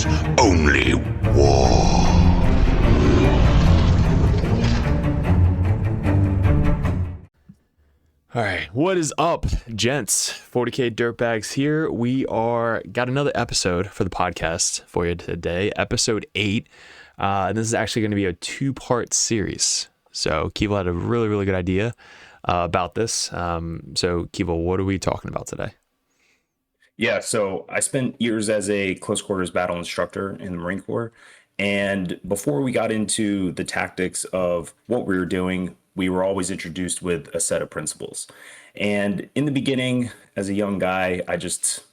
is only war. All right, what is up, gents? 40K Dirtbags here. We got another episode for the podcast for you today, episode 8. And this is actually going to be a 2-part series. So Keeble had a really good idea about this. So Keeble, what are we talking about today? Yeah, so I spent years as a close quarters battle instructor in the Marine Corps. And before we got into the tactics of what we were doing, we were always introduced with a set of principles. And in the beginning, as a young guy, I just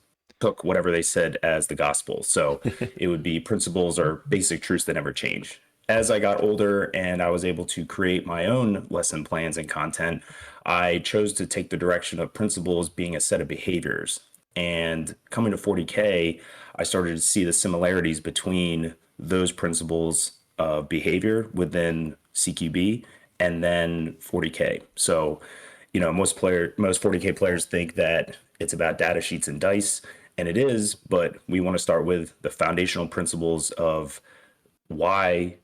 took whatever they said as the gospel. So it would be principles or basic truths that never change. As I got older and I was able to create my own lesson plans and content, I chose to take the direction of principles being a set of behaviors. And coming to 40K, I started to see the similarities between those principles of behavior within CQB and then 40K. So, you know, most 40K players think that it's about data sheets and dice, and it is, but we want to start with the foundational principles of why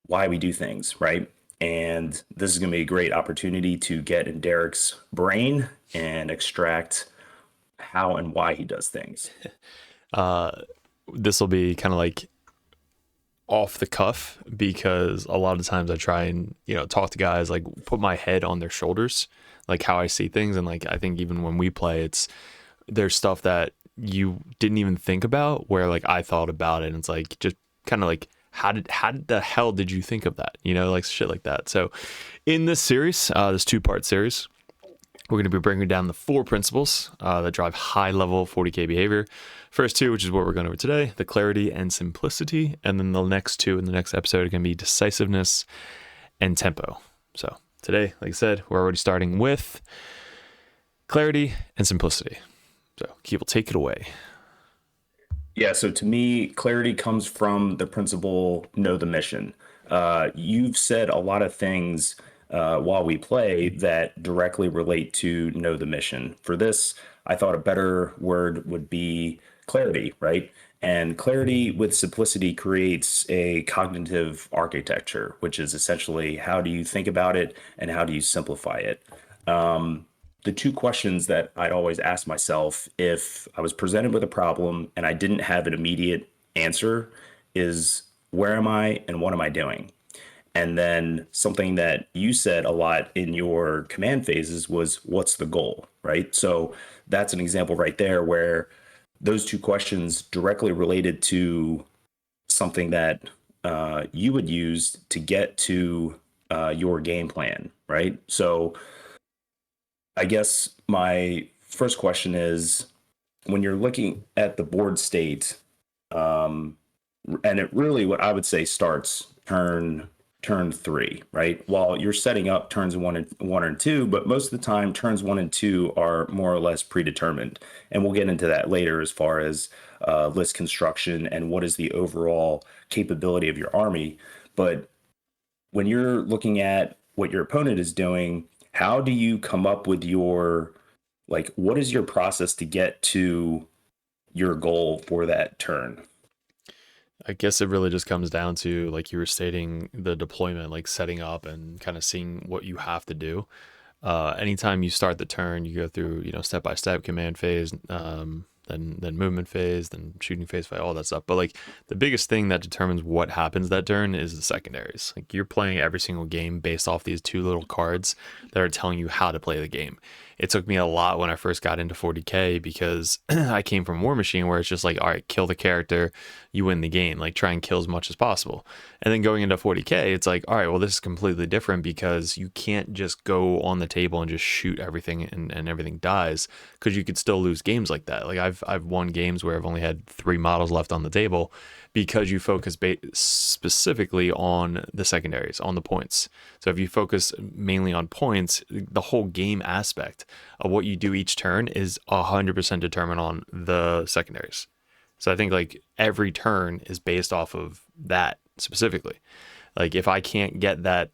we do things, right? And this is going to be a great opportunity to get in Derek's brain and extract how and why he does things. This will be kind of like off the cuff, because a lot of times I try and, you know, talk to guys, like put my head on their shoulders, like how I see things. And like, I think even when we play, there's stuff that you didn't even think about where like I thought about it. And it's like, just kind of like, how did the hell did you think of that? You know, like shit like that. So in this series, this 2-part series, we're going to be bringing down the 4 principles that drive high-level 40K behavior. First 2, which is what we're going over today, the clarity and simplicity. And then the next 2 in the next episode are going to be decisiveness and tempo. So today, like I said, we're already starting with clarity and simplicity. So Keeble, take it away. Yeah, so to me, clarity comes from the principle, know the mission. You've said a lot of things while we play that directly relate to know the mission. For this, I thought a better word would be clarity, right? And clarity with simplicity creates a cognitive architecture, which is essentially how do you think about it and how do you simplify it? The 2 questions that I'd always ask myself if I was presented with a problem and I didn't have an immediate answer is, where am I and what am I doing? And then something that you said a lot in your command phases was, what's the goal, right? So that's an example right there where those 2 questions directly related to something that you would use to get to your game plan, right? So I guess my first question is, when you're looking at the board state, and it really, what I would say, starts turn 3, right? While you're setting up turns 1 and 2, but most of the time turns 1 and 2 are more or less predetermined. And we'll get into that later as far as list construction and what is the overall capability of your army. But when you're looking at what your opponent is doing, how do you come up with what is your process to get to your goal for that turn? I guess it really just comes down to, like you were stating, the deployment, like setting up and kind of seeing what you have to do. Anytime you start the turn, you go through, you know, step-by-step command phase, then movement phase, then shooting phase, all that stuff. But like the biggest thing that determines what happens that turn is the secondaries. Like you're playing every single game based off these 2 little cards that are telling you how to play the game. It took me a lot when I first got into 40K because I came from War Machine, where it's just like, all right, kill the character, you win the game, like try and kill as much as possible. And then going into 40K, it's like, all right, well, this is completely different, because you can't just go on the table and just shoot everything and everything dies, because you could still lose games like that. Like I've won games where I've only had 3 models left on the table because you focus specifically on the secondaries, on the points. So if you focus mainly on points, the whole game aspect of what you do each turn is 100% determined on the secondaries. So I think like every turn is based off of that specifically. Like if I can't get that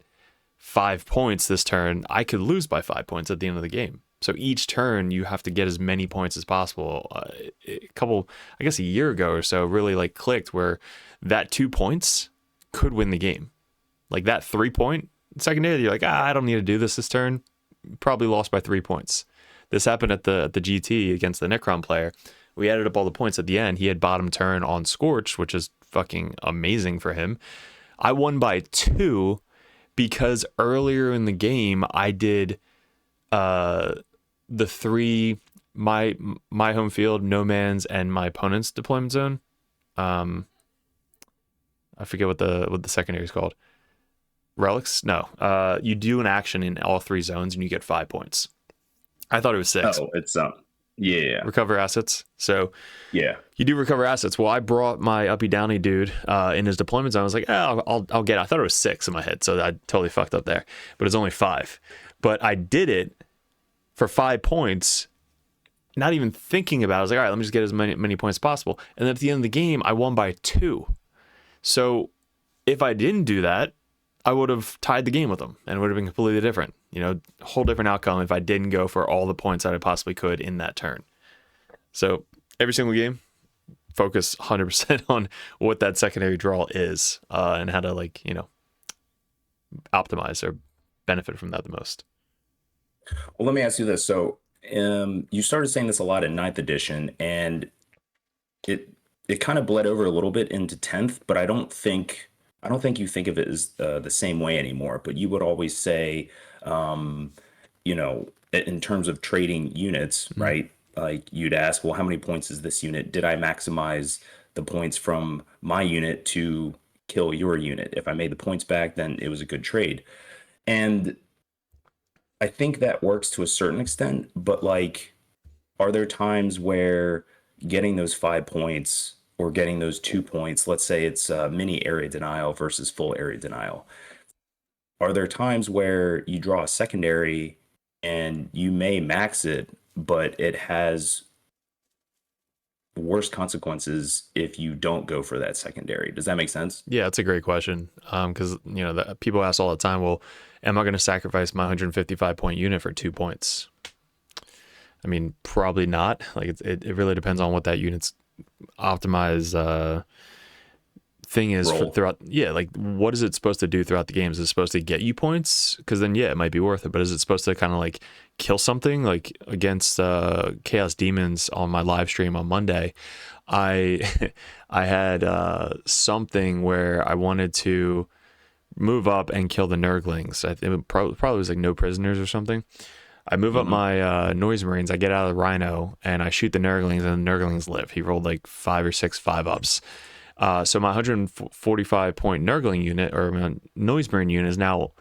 5 points this turn, I could lose by 5 points at the end of the game. So each turn you have to get as many points as possible. A year ago or so, really like clicked where that 2 points could win the game. Like that 3 point secondary, you're like, I don't need to do this turn. Probably lost by 3 points. This happened at the GT against the Necron player. We added up all the points at the end. He had bottom turn on Scorch, which is fucking amazing for him. I won by 2 because earlier in the game I did the 3 my home field, no man's, and my opponent's deployment zone. I forget what the secondary is called. Relics? No. You do an action in all 3 zones and you get 5 points. I thought it was 6. Oh, it's yeah. Recover assets. So yeah, you do recover assets. Well, I brought my uppy downy dude in his deployment zone. I was like, I'll get it. I thought it was 6 in my head, so I totally fucked up there. But it's only 5. But I did it for 5 points, not even thinking about it. I was like, all right, let me just get as many points as possible. And then at the end of the game, I won by 2. So if I didn't do that, I would have tied the game with them, and it would have been completely different. A whole different outcome if I didn't go for all the points that I possibly could in that turn. So every single game, focus 100% on what that secondary draw is and how to optimize or benefit from that the most. Well, let me ask you this. So you started saying this a lot in 9th edition, and it kind of bled over a little bit into 10th, but I don't think you think of it as the same way anymore. But you would always say, in terms of trading units, right? Like you'd ask, well, how many points is this unit? Did I maximize the points from my unit to kill your unit? If I made the points back, then it was a good trade. And I think that works to a certain extent, but like, are there times where getting those 5 points or getting those 2 points, let's say it's mini area denial versus full area denial, are there times where you draw a secondary and you may max it, but it has worse consequences if you don't go for that secondary? Does that make sense? Yeah, that's a great question. Because people ask all the time, well, am I going to sacrifice my 155 point unit for 2 points? I mean, probably not. Like it really depends on what that unit's optimized thing is throughout. Yeah, like what is it supposed to do throughout the game? Is it supposed to get you points? Because then it might be worth it. But is it supposed to kind of like kill something? Like against Chaos Demons on my live stream on Monday, I I had something where I wanted to move up and kill the Nurglings. I think it probably was like no prisoners or something. I move up my noise marines, I get out of the rhino, and I shoot the Nurglings, and the Nurglings live. He rolled like 5 or 6 5-ups. So my 145 point Nurgling unit, or my noise marine unit, is now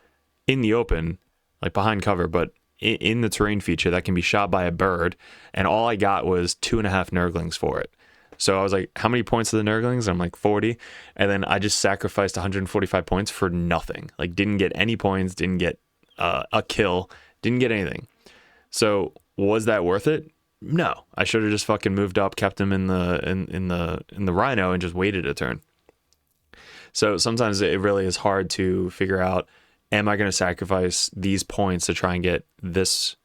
in the open, like behind cover, but in the terrain feature that can be shot by a bird, and all I got was 2.5 Nurglings for it. So I was like, how many points are the Nurglings? I'm like 40. And then I just sacrificed 145 points for nothing. Like didn't get any points, didn't get a kill, didn't get anything. So was that worth it? No. I should have just fucking moved up, kept him in the rhino, and just waited a turn. So sometimes it really is hard to figure out, am I going to sacrifice these points to try and get this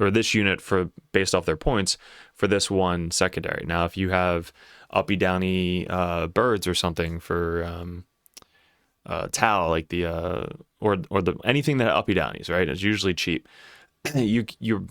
or this unit for based off their points for this one secondary? Now, if you have uppy downy birds or something for Tau, like the or the anything that uppy downies, right? It's usually cheap. You're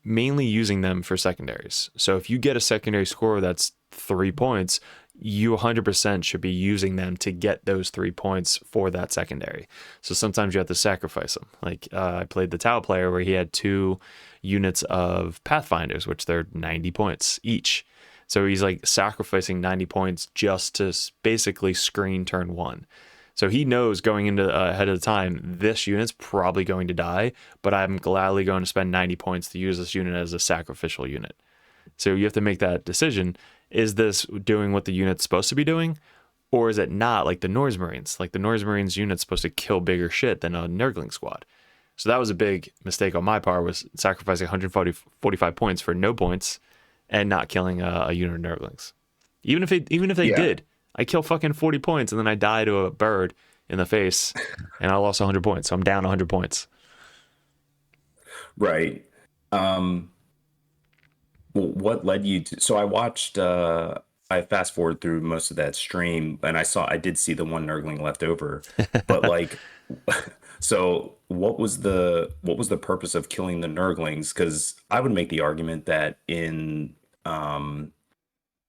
mainly using them for secondaries. So if you get a secondary score that's 3 points, you 100% should be using them to get those 3 points for that secondary. So sometimes you have to sacrifice them. Like I played the Tau player where he had 2 units of Pathfinders, which they're 90 points each. So he's like sacrificing 90 points just to basically screen turn 1. So he knows going into ahead of the time, this unit's probably going to die, but I'm gladly going to spend 90 points to use this unit as a sacrificial unit. So you have to make that decision. Is this doing what the unit's supposed to be doing? Or is it not, like the Noise Marines? Like the Noise Marines unit's supposed to kill bigger shit than a Nurgling squad. So that was a big mistake on my part, was sacrificing 145 points for no points and not killing a unit of Nurglings. Even if they did. I kill fucking 40 points and then I die to a bird in the face and I lost 100 points. So I'm down 100 points. Right. Um, well, what led you to? So I watched. I fast forward through most of that stream, and I did see the one Nurgling left over, but like, so what was the purpose of killing the Nurglings? Because I would make the argument that in um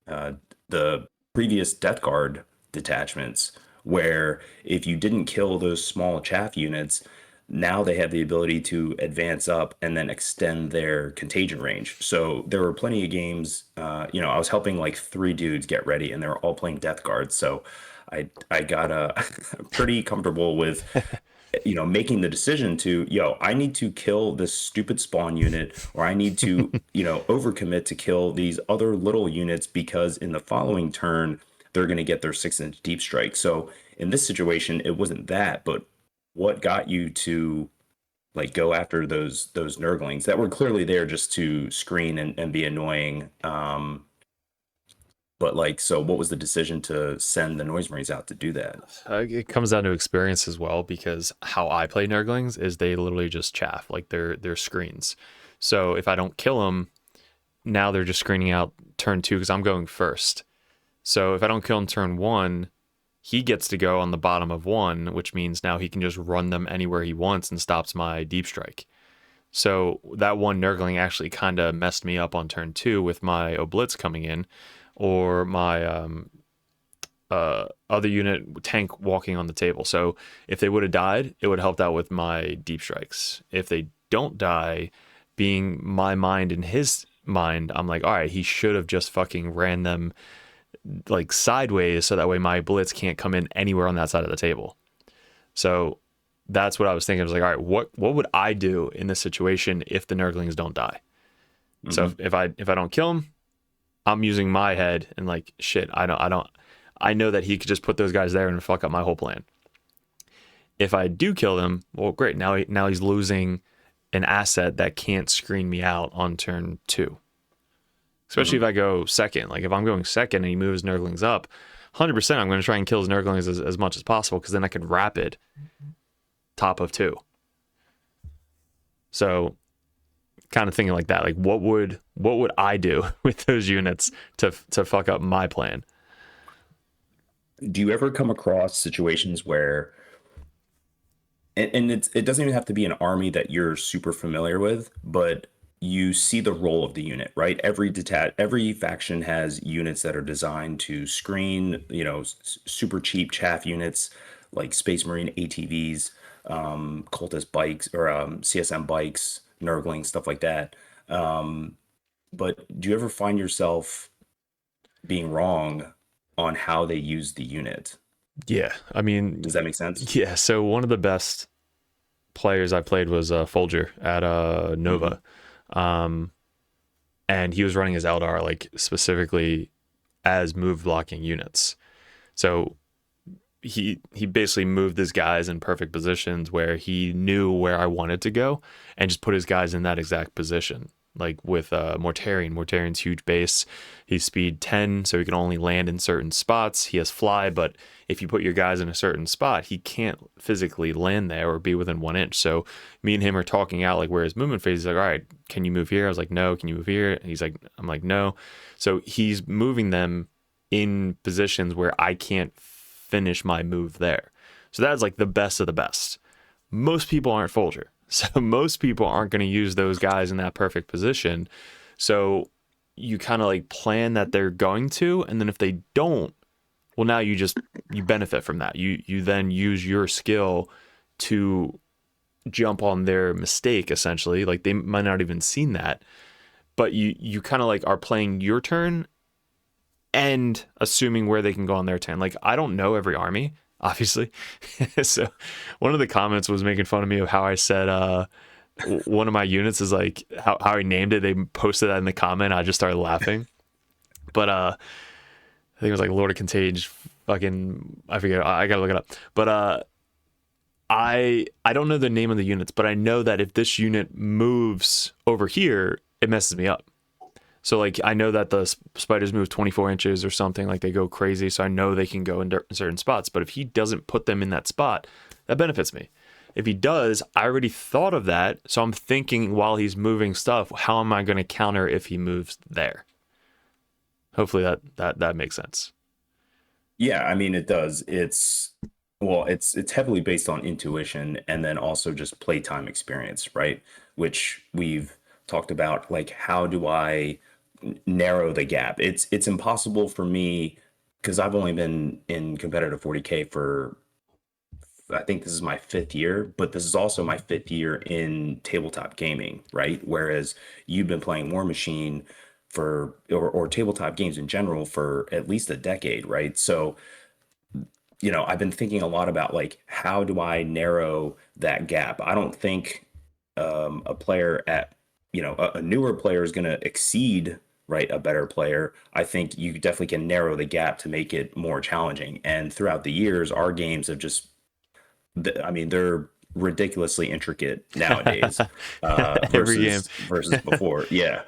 uh, the previous Death Guard detachments, where if you didn't kill those small chaff units, now they have the ability to advance up and then extend their contagion range. So there were plenty of games. I was helping like three dudes get ready, and they were all playing Death Guard. So I got pretty comfortable with making the decision to, I need to kill this stupid spawn unit, or I need to, overcommit to kill these other little units because in the following turn, they're going to get their 6-inch deep strike. So in this situation, it wasn't that, but what got you to like go after those Nurglings that were clearly there just to screen and be annoying? But like, so what was the decision to send the Noise Marines out to do that? It comes down to experience as well, because how I play Nurglings is they literally just chaff, like they're screens. So if I don't kill them, now they're just screening out turn 2 because I'm going first. So if I don't kill him turn 1, he gets to go on the bottom of 1, which means now he can just run them anywhere he wants and stops my deep strike. So that one Nurgling actually kind of messed me up on turn 2 with my Oblitz coming in, or my other unit tank walking on the table. So if they would have died, it would have helped out with my deep strikes. If they don't die, being my mind and his mind, I'm like, all right, he should have just fucking ran them like sideways, so that way my blitz can't come in anywhere on that side of the table. So that's what I was thinking. I was like, all right, what would I do in this situation if the Nurglings don't die? Mm-hmm. So if I don't kill him, I'm using my head and like, shit, I know that he could just put those guys there and fuck up my whole plan. If I do kill them, well, great. Now he's losing an asset that can't screen me out on turn 2. Especially if I go second. Like if I'm going second and he moves Nurglings up, 100% I'm going to try and kill his Nurglings as much as possible, because then I could rapid top of 2. So kind of thinking like that, like what would I do with those units to fuck up my plan? Do you ever come across situations where, and it doesn't even have to be an army that you're super familiar with, but you see the role of the unit, right? Every faction has units that are designed to screen, super cheap chaff units like Space Marine ATVs, cultist bikes, or CSM bikes, Nurgling, stuff like that. But do you ever find yourself being wrong on how they use the unit? Yeah, I mean, does that make sense? Yeah. So one of the best players I played was Folger at Nova. Mm-hmm. And he was running his Eldar like specifically as move blocking units. So he basically moved his guys in perfect positions where he knew where I wanted to go and just put his guys in that exact position. Like with Mortarian's huge base, he's speed 10, so he can only land in certain spots. He has fly, but if you put your guys in a certain spot, he can't physically land there or be within 1 inch. So me and him are talking out like where his movement phase. He's like, all right, can you move here? I was like, no. Can you move here? And I'm like, no. So he's moving them in positions where I can't finish my move there. So that's like the best of the best. Most people aren't Folger. So most people aren't going to use those guys in that perfect position. So you kind of like plan that they're going to, and then if they don't, well, now you benefit from that. You then use your skill to jump on their mistake, essentially. Like they might not even seen that, but you kind of like are playing your turn and assuming where they can go on their turn. Like I don't know every army, obviously. So one of the comments was making fun of me of how I said one of my units is like how I named it. They posted that in the comment. I just started laughing. But I think it was like Lord of Contage, fucking, I forget, I gotta look it up. But I don't know the name of the units, but I know that if this unit moves over here, it messes me up. So like I know that the spiders move 24 inches or something, like they go crazy, so I know they can go in certain spots. But if he doesn't put them in that spot, that benefits me. If he does, I already thought of that. So I'm thinking while he's moving stuff, how am I going to counter if he moves there? Hopefully that makes sense. Yeah, I mean, it does. It's heavily based on intuition and then also just playtime experience, right? Which we've talked about, like, how do I narrow the gap? It's impossible for me because I've only been in competitive 40K for, I think this is my fifth year, but this is also my fifth year in tabletop gaming, right? Whereas you've been playing War Machine or tabletop games in general for at least a decade, right? So, I've been thinking a lot about, like, how do I narrow that gap? I don't think a player at, a newer player is going to exceed, right, a better player. I think you definitely can narrow the gap to make it more challenging. And throughout the years, our games have just, I mean, they're ridiculously intricate nowadays Every game. versus before. Yeah.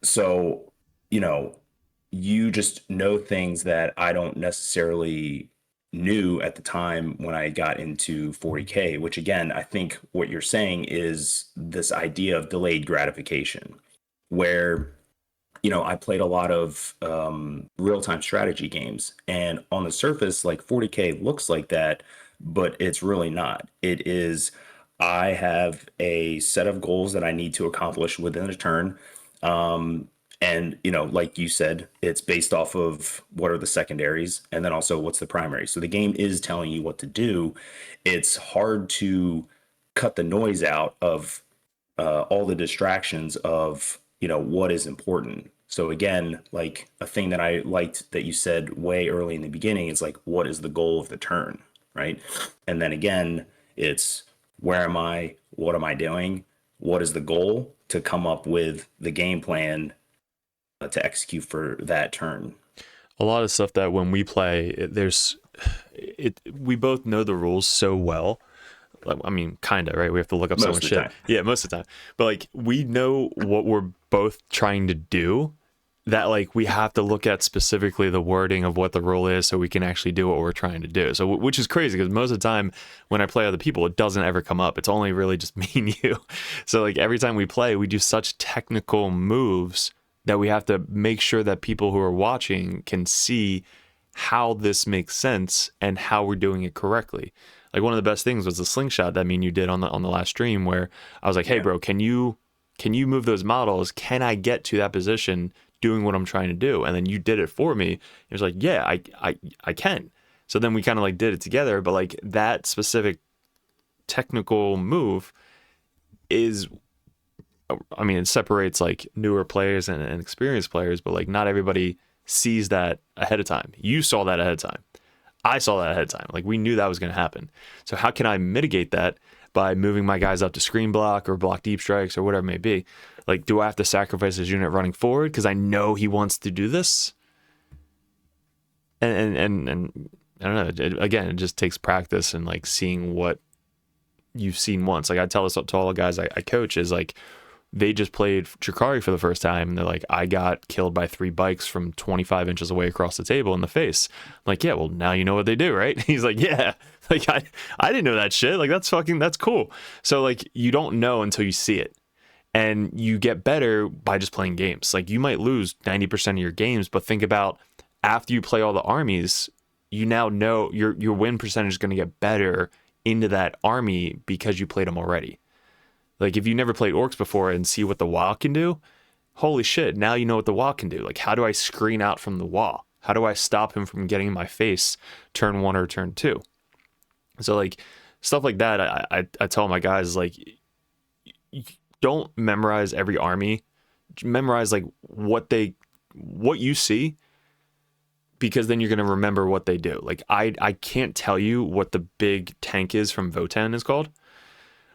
So, you know, you just know things that I don't necessarily knew at the time when I got into 40K, which again, I think what you're saying is this idea of delayed gratification, where, I played a lot of real-time strategy games, and on the surface, like, 40K looks like that, but it's really not. It is, I have a set of goals that I need to accomplish within a turn. And, like you said, it's based off of what are the secondaries and then also what's the primary. So the game is telling you what to do. It's hard to cut the noise out of all the distractions of, what is important. So again, like, a thing that I liked that you said way early in the beginning is, like, what is the goal of the turn, right? And then again, it's where am I? What am I doing? What is the goal to come up with the game plan to execute for that turn? A lot of stuff that when we play, we both know the rules so well. Like, I mean, kind of, right? We have to look up so much shit. Yeah, most of the time. But, like, we know what we're both trying to do, that, like, we have to look at specifically the wording of what the rule is so we can actually do what we're trying to do. So, which is crazy because most of the time when I play other people, it doesn't ever come up. It's only really just me and you. So, like, every time we play, we do such technical moves that we have to make sure that people who are watching can see how this makes sense and how we're doing it correctly. Like, one of the best things was the slingshot that me and you did on the last stream, where I was like, hey, bro, can you move those models? Can I get to that position doing what I'm trying to do? And then you did it for me. It was like, yeah, I can. So then we kind of, like, did it together. But, like, that specific technical move is, I mean, it separates, like, newer players and experienced players, but, like, not everybody sees that ahead of time. You saw that ahead of time. I saw that ahead of time. Like, we knew that was going to happen. So how can I mitigate that? By moving my guys up to screen block or block deep strikes or whatever it may be. Like, do I have to sacrifice his unit running forward because I know he wants to do this? And I don't know. Again, it just takes practice and, like, seeing what you've seen once. Like, I tell this to all the guys I coach is, like, they just played Chikari for the first time, and they're like, I got killed by 3 bikes from 25 inches away across the table in the face. I'm like, yeah, well, now you know what they do, right? He's like, yeah, like, I didn't know that shit. Like, that's cool. So, like, you don't know until you see it. And you get better by just playing games. Like, you might lose 90% of your games, but think about after you play all the armies, you now know your win percentage is going to get better into that army because you played them already. Like, if you never played orcs before and see what the wall can do, holy shit, now you know what the wall can do. Like, how do I screen out from the wall? How do I stop him from getting in my face turn 1 or turn 2? So, like, stuff like that, I tell my guys, like, don't memorize every army. Memorize, like, what you see, because then you're going to remember what they do. Like, I can't tell you what the big tank is from Votan is called,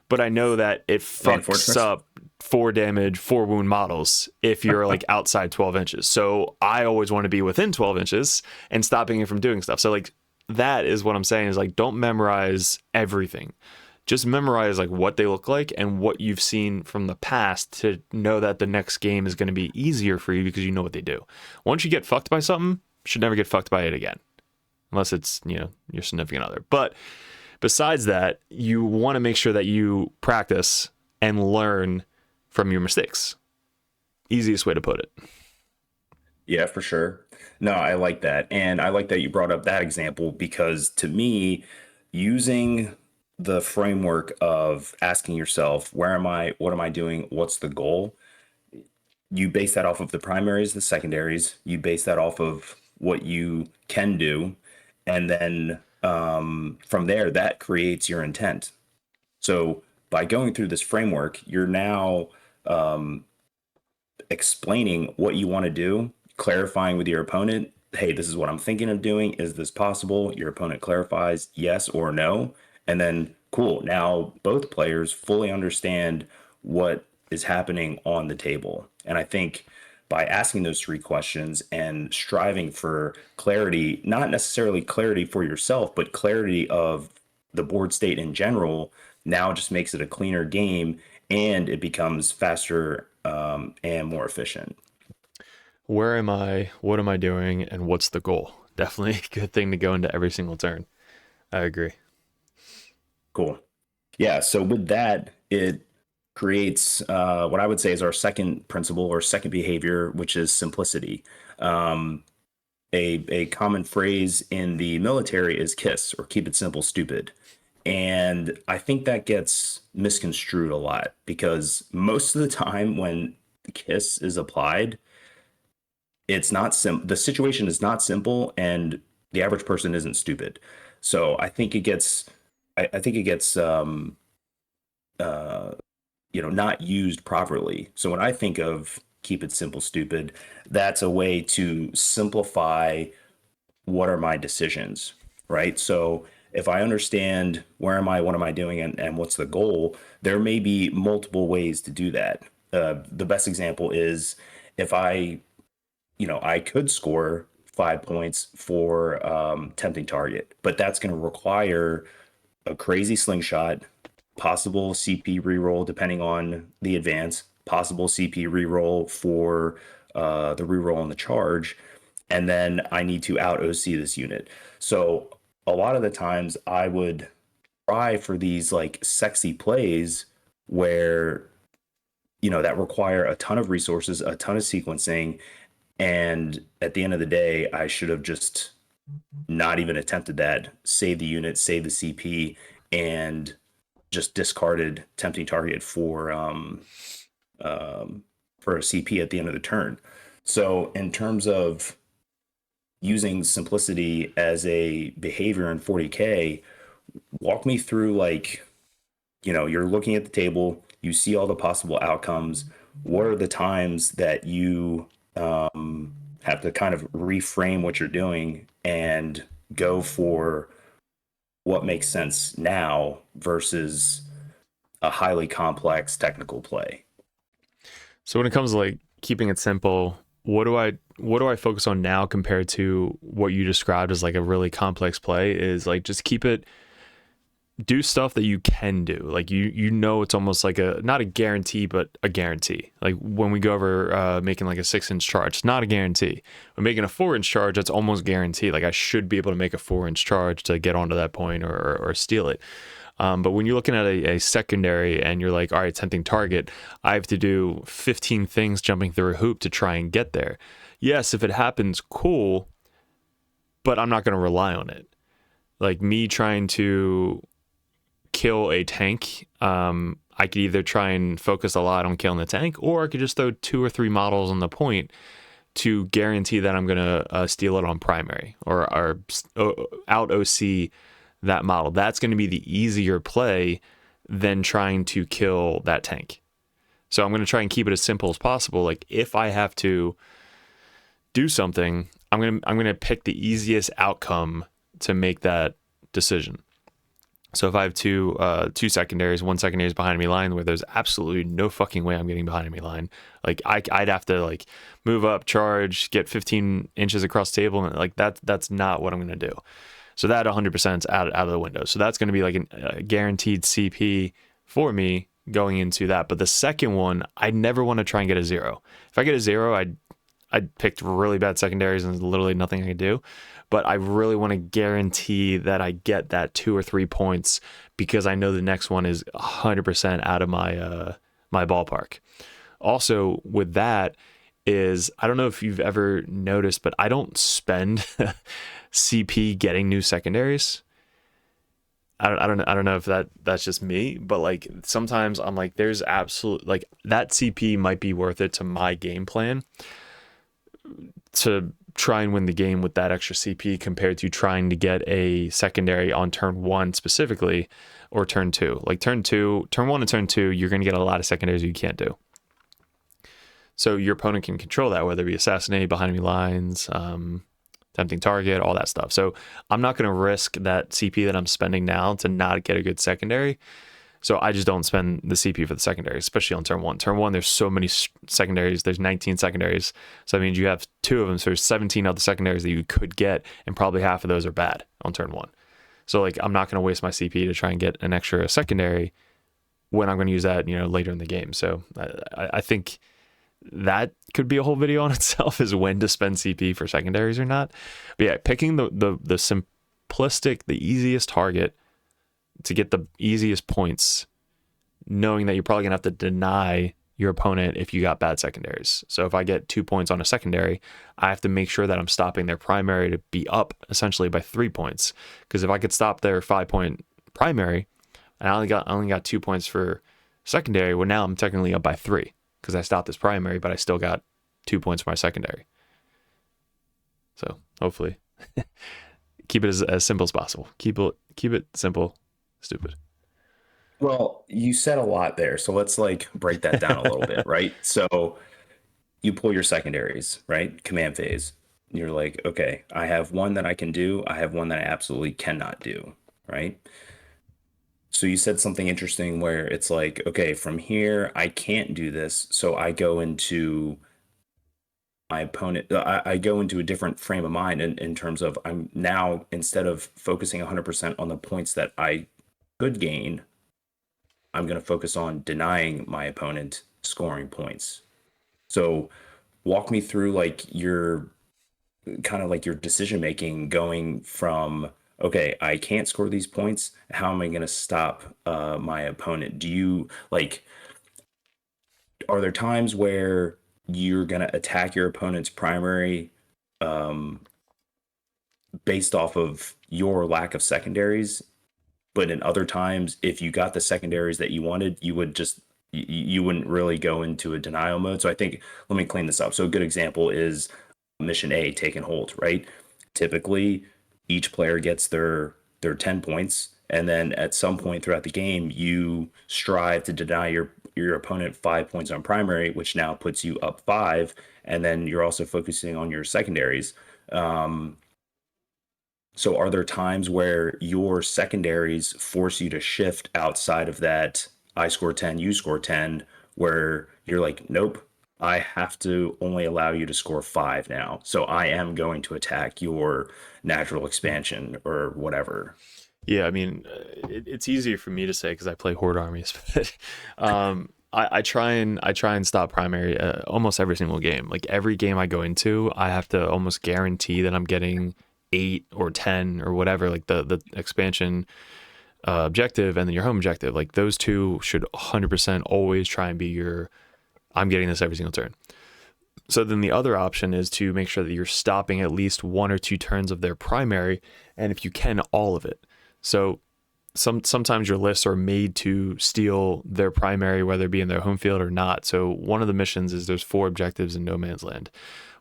but I know that it fucks up 4 damage, 4 wound models if you're, like, outside 12 inches. So I always want to be within 12 inches and stopping it from doing stuff. So, like, that is what I'm saying is, like, don't memorize everything. Just memorize, like, what they look like and what you've seen from the past to know that the next game is going to be easier for you because you know what they do. Once you get fucked by something, you should never get fucked by it again. Unless it's, your significant other. But Besides that, you want to make sure that you practice and learn from your mistakes. Easiest way to put it. Yeah, for sure. No, I like that. And I like that you brought up that example because to me, using the framework of asking yourself, where am I? What am I doing? What's the goal? You base that off of the primaries, the secondaries. You base that off of what you can do. And then from there, that creates your intent. So by going through this framework, you're now explaining what you want to do, clarifying with your opponent, hey, this is what I'm thinking of doing. Is this possible? Your opponent clarifies yes or no. And then, cool. Now both players fully understand what is happening on the table. And I think by asking those three questions and striving for clarity, not necessarily clarity for yourself, but clarity of the board state in general, now just makes it a cleaner game and it becomes faster and more efficient. Where am I? What am I doing? And what's the goal? Definitely a good thing to go into every single turn. I agree. Cool. Yeah. So with that, it creates what I would say is our second principle or second behavior, which is simplicity. A common phrase in the military is KISS, or keep it simple, stupid. And I think that gets misconstrued a lot because most of the time when KISS is applied, it's not the situation is not simple and the average person isn't stupid. So I think it gets not used properly. So when I think of keep it simple, stupid, that's a way to simplify what are my decisions, right? So if I understand where am I, what am I doing, and what's the goal, there may be multiple ways to do that. The best example is if I could score 5 points for tempting target, but that's going to require a crazy slingshot, possible CP reroll depending on the advance, possible CP reroll for the reroll on the charge, and then I need to out OC this unit. So a lot of the times I would try for these like sexy plays where that require a ton of resources, a ton of sequencing, and at the end of the day, I should have just not even attempted that, save the unit, save the CP, and just discarded tempting target for a CP at the end of the turn. So in terms of using simplicity as a behavior in 40K, walk me through you're looking at the table, you see all the possible outcomes. What are the times that you have to kind of reframe what you're doing and go for what makes sense now versus a highly complex technical play? So when it comes to like keeping it simple, what do I focus on now compared to what you described as like a really complex play is like just do stuff that you can do. Like it's almost like not a guarantee, but a guarantee. Like when we go over making like a 6-inch charge, it's not a guarantee. We're making a 4-inch charge, that's almost guaranteed. Like I should be able to make a 4-inch charge to get onto that point or steal it. But when you're looking at a secondary and you're like, all right, tempting target, I have to do 15 things jumping through a hoop to try and get there. Yes, if it happens, cool, but I'm not going to rely on it. Like me trying to kill a tank, I could either try and focus a lot on killing the tank, or I could just throw 2 or 3 models on the point to guarantee that I'm going to steal it on primary or out OC that model. That's going to be the easier play than trying to kill that tank. So I'm going to try and keep it as simple as possible. Like if I have to do something, I'm going to pick the easiest outcome to make that decision. So if I have two secondaries, one secondary is behind enemy line where there's absolutely no fucking way I'm getting behind enemy line. Like I'd have to like move up, charge, get 15 inches across the table, and like that's not what I'm going to do. So that 100% is out of the window. So that's going to be like a guaranteed CP for me going into that. But the second one, I never want to try and get a 0. If I get a 0, I picked really bad secondaries and there's literally nothing I can do. But I really want to guarantee that I get that 2 or 3 points because I know the next one is 100% out of my my ballpark. Also, with that is, I don't know if you've ever noticed, but I don't spend CP getting new secondaries. I don't know if that's just me, but like sometimes I'm like, there's absolute, like that CP might be worth it to my game plan to try and win the game with that extra CP compared to trying to get a secondary on turn 1 specifically, or turn 2. Like turn 1 and turn 2, you're going to get a lot of secondaries you can't do. So your opponent can control that, whether it be assassinate, behind enemy lines, tempting target, all that stuff. So I'm not going to risk that CP that I'm spending now to not get a good secondary. So I just don't spend the CP for the secondary, especially on turn 1. Turn 1, there's so many secondaries. There's 19 secondaries. So that means you have 2 of them. So there's 17 other secondaries that you could get, and probably half of those are bad on turn 1. So like I'm not going to waste my CP to try and get an extra secondary when I'm going to use that, later in the game. So I think that could be a whole video on itself, is when to spend CP for secondaries or not. But yeah, picking the simplistic, the easiest target to get the easiest points, knowing that you're probably gonna have to deny your opponent if you got bad secondaries. So if I get 2 points on a secondary, I have to make sure that I'm stopping their primary to be up essentially by 3 points. Because if I could stop their 5-point primary and I only got 2 points for secondary, well, now I'm technically up by 3 because I stopped this primary, but I still got 2 points for my secondary. So hopefully keep it as simple as possible. Keep it simple, stupid. Well, you said a lot there, so let's like break that down a little bit, right? So you pull your secondaries, right? Command phase. You're like, okay, I have one that I can do. I have one that I absolutely cannot do, right? So you said something interesting where it's like, okay, from here, I can't do this. So I go into my opponent, I go into a different frame of mind in terms of, I'm now, instead of focusing 100% on the points that I could gain, I'm going to focus on denying my opponent scoring points. So walk me through like your kind of like your decision making going from, okay, I can't score these points. How am I going to stop my opponent? Do you like, are there times where you're going to attack your opponent's primary based off of your lack of secondaries? But in other times, if you got the secondaries that you wanted, you would just, you wouldn't really go into a denial mode. So I think, let me clean this up. So a good example is mission A, take and hold, right? Typically, each player gets their 10 points. And then at some point throughout the game, you strive to deny your opponent 5 points on primary, which now puts you up 5. And then you're also focusing on your secondaries. So are there times where your secondaries force you to shift outside of that I score 10, you score 10, where you're like, nope, I have to only allow you to score 5 now. So I am going to attack your natural expansion or whatever. Yeah, I mean, it's easier for me to say because I play horde armies, but I try and stop primary almost every single game. Like every game I go into, I have to almost guarantee that I'm getting 8 or 10 or whatever, like the expansion objective and then your home objective. Like those two should 100% always try and be your, I'm getting this every single turn. So then the other option is to make sure that you're stopping at least 1 or 2 turns of their primary, and if you can, all of it. So sometimes your lists are made to steal their primary, whether it be in their home field or not. So one of the missions is there's 4 objectives in no man's land.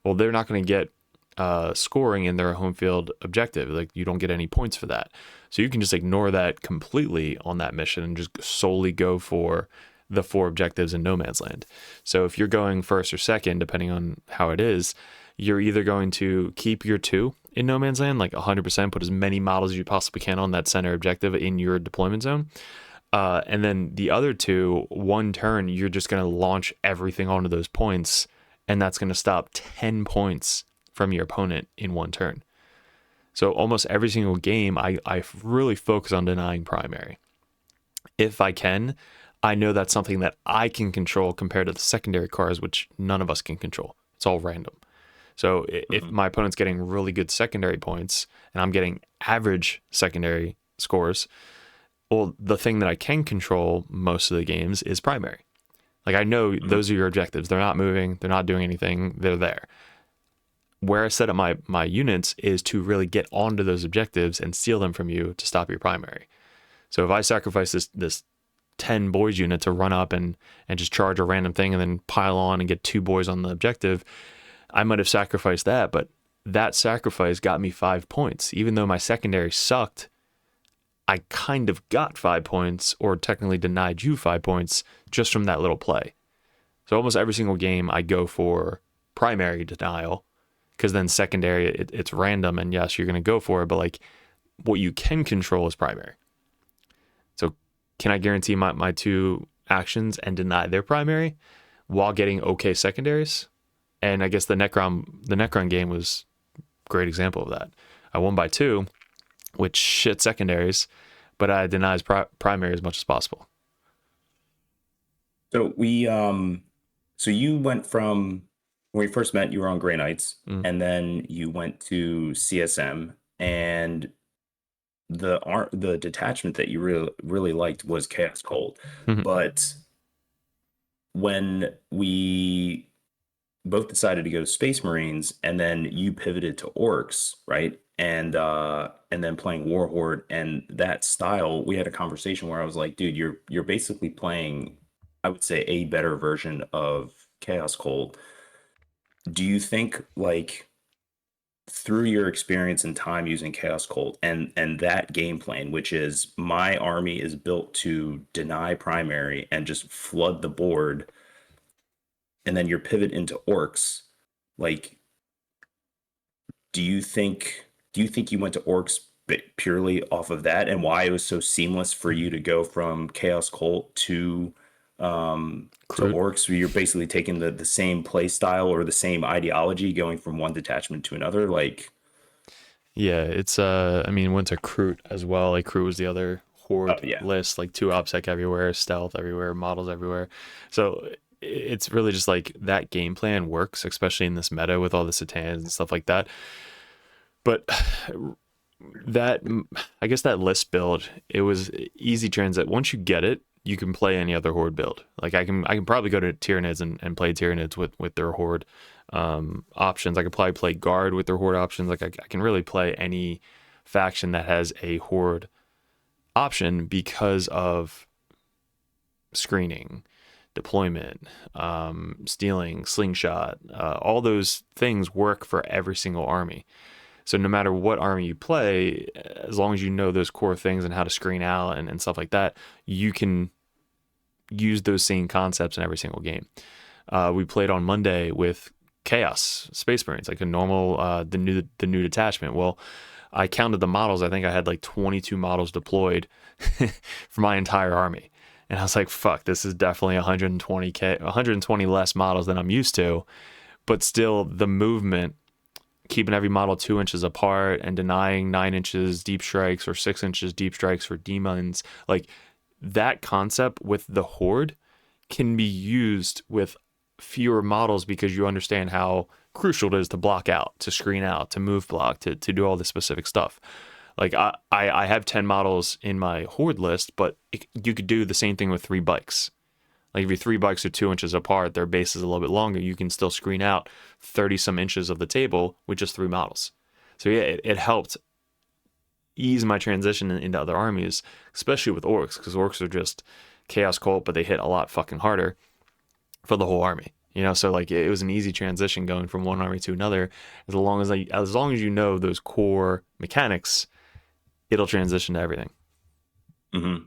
Well, they're not going to get scoring in their home field objective. Like you don't get any points for that. So you can just ignore that completely on that mission and just solely go for the 4 objectives in no man's land. So if you're going first or second, depending on how it is, you're either going to keep your 2 in no man's land, like 100%, put as many models as you possibly can on that center objective in your deployment zone. And then the other 2, 1 turn, you're just going to launch everything onto those points. And that's going to stop 10 points from your opponent in 1 turn. So almost every single game, I really focus on denying primary. If I can, I know that's something that I can control compared to the secondary cards, which none of us can control. It's all random. So if my opponent's getting really good secondary points and I'm getting average secondary scores, well, the thing that I can control most of the games is primary. Like, I know those are your objectives. They're not moving. They're not doing anything. They're there. Where I set up my units is to really get onto those objectives and steal them from you to stop your primary. So if I sacrifice this 10 boys unit to run up and just charge a random thing and then pile on and get 2 boys on the objective, I might have sacrificed that, but that sacrifice got me 5 points. Even though my secondary sucked, I kind of got 5 points, or technically denied you 5 points just from that little play. So almost every single game I go for primary denial, because then secondary, it's random, and yes, you're going to go for it, but like, what you can control is primary. So can I guarantee my 2 actions and deny their primary while getting okay secondaries? And I guess the Necron game was a great example of that. I won by 2 with shit secondaries, but I denied primary as much as possible. So so you went from, when we first met, you were on Grey Knights, and then you went to CSM, and the detachment that you really liked was Chaos Cold. But when we both decided to go to Space Marines, and then you pivoted to Orcs, right? And then playing Warhorde and that style, we had a conversation where I was like, dude, you're basically playing, I would say, a better version of Chaos Cold. Do you think, like, through your experience and time using Chaos Cold and that game plan, which is my army is built to deny primary and just flood the board, and then your pivot into Orcs, like, do you think you went to Orcs purely off of that, and why it was so seamless for you to go from Chaos Cult to Orcs, where you're basically taking the same play style or the same ideology, going from one detachment to another? Like, yeah, it's I mean, went to Kroot as well. Like, Kroot was the other Horde list, like 2 OPSEC everywhere, stealth everywhere, models everywhere. So it's really just like that game plan works, especially in this meta with all the Satans and stuff like that. But that, I guess that list build, it was easy transit. Once you get it, you can play any other Horde build. Like, I can probably go to Tyranids and play Tyranids with their Horde options. I could probably play Guard with their Horde options. Like, I can really play any faction that has a Horde option because of screening, deployment, stealing, slingshot. All those things work for every single army. So no matter what army you play, as long as you know those core things and how to screen out and stuff like that, you can use those same concepts in every single game. We played on Monday with Chaos Space Marines, like a normal, the new detachment. Well, I counted the models. I think I had like 22 models deployed for my entire army. And I was like, fuck, this is definitely 120 less models than I'm used to. But still, the movement, keeping every model 2 inches apart and denying 9 inches deep strikes or 6 inches deep strikes for demons, like, that concept with the Horde can be used with fewer models, because you understand how crucial it is to block out, to screen out, to move block, to do all this specific stuff. Like, I have 10 models in my Horde list, but you could do the same thing with 3 bikes. Like, if your 3 bikes are 2 inches apart, their base is a little bit longer, you can still screen out 30 some inches of the table with just 3 models. So yeah, it helped ease my transition into other armies, especially with Orcs, because Orcs are just Chaos Cult, but they hit a lot fucking harder for the whole army. You know, so like, it was an easy transition going from one army to another. As long as you know those core mechanics, it'll transition to everything. Mm-hmm.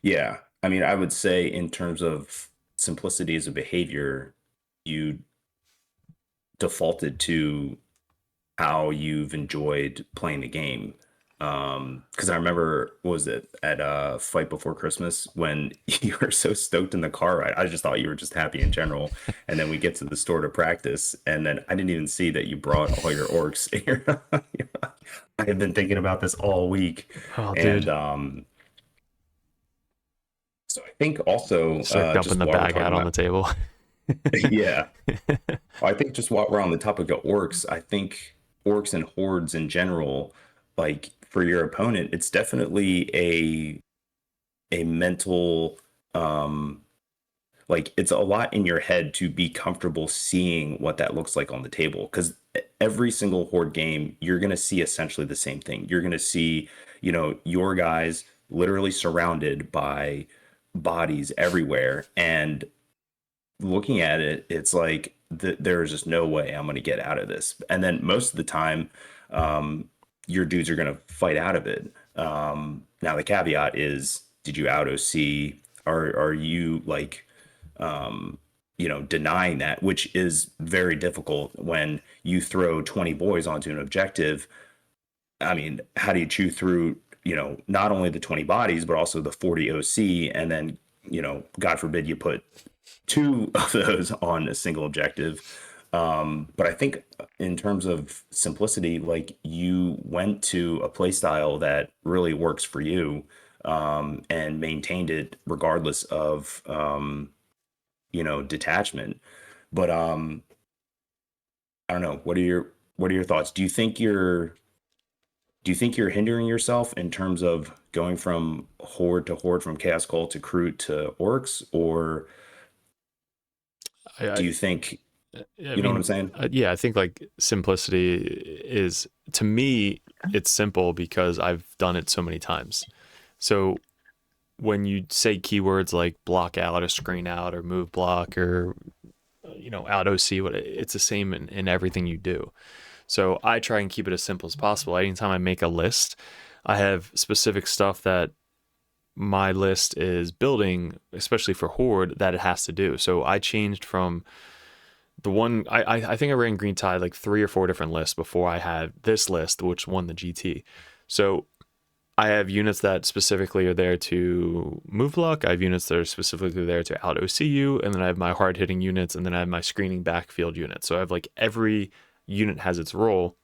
Yeah. I mean, I would say in terms of simplicity as a behavior, you defaulted to how you've enjoyed playing the game. Because I remember, what was it, at Fight Before Christmas, when you were so stoked in the car ride? I just thought you were just happy in general. And then we get to the store to practice, and then I didn't even see that you brought all your Orcs. I have been thinking about this all week. Oh, dude. And so I think also start dumping the bag out on the table. Yeah. I think just while we're on the topic of orcs, I think orcs and hordes in general, like for your opponent, it's definitely a mental like it's a lot in your head to be comfortable seeing what that looks like on the table, because every single horde game you're going to see essentially the same thing. You're going to see, your guys literally surrounded by bodies everywhere, and looking at it, it's like there is just no way I'm going to get out of this. And then most of the time, your dudes are going to fight out of it. Now the caveat is, did you auto see? Are you like, denying that, which is very difficult when you throw 20 boys onto an objective. I mean, how do you chew through, not only the 20 bodies, but also the 40 OC, and then, God forbid you put two of those on a single objective. But I think in terms of simplicity, like you went to a play style that really works for you, and maintained it regardless of, detachment. But I don't know. What are your thoughts? Do you think you're hindering yourself in terms of going from horde to horde, from chaos cult to crew to orcs, or I, do I, you think, I you know what I'm mean, saying? yeah, I think like simplicity is, to me, it's simple because I've done it so many times. So when you say keywords like block out or screen out or move block or out OC, it's the same in everything you do. So I try and keep it as simple as possible. Anytime I make a list, I have specific stuff that my list is building, especially for horde, that it has to do. So I changed from the one I think I ran Green Tide like 3 or 4 different lists before I had this list, which won the GT. So I have units that specifically are there to move block. I have units that are specifically there to out OCU, and then I have my hard hitting units, and then I have my screening backfield units. So I have like every unit has its role,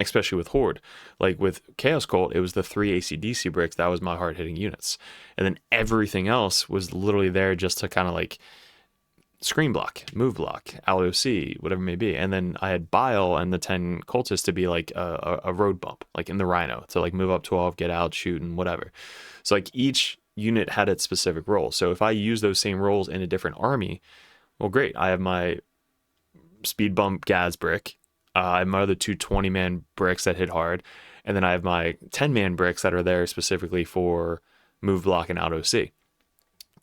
especially with horde. Like with Chaos Cult, it was the 3 ACDC bricks that was my hard hitting units, and then everything else was literally there just to kind of like screen block, move block, LOC, whatever it may be. And then I had Bile and the 10 cultists to be like a road bump, like in the Rhino, to like move up 12, get out, shoot, and whatever. So like each unit had its specific role. So if I use those same roles in a different army, well, great. I have my speed bump Gaz brick. I have my other 2 20-man bricks that hit hard. And then I have my 10-man bricks that are there specifically for move block and out OC.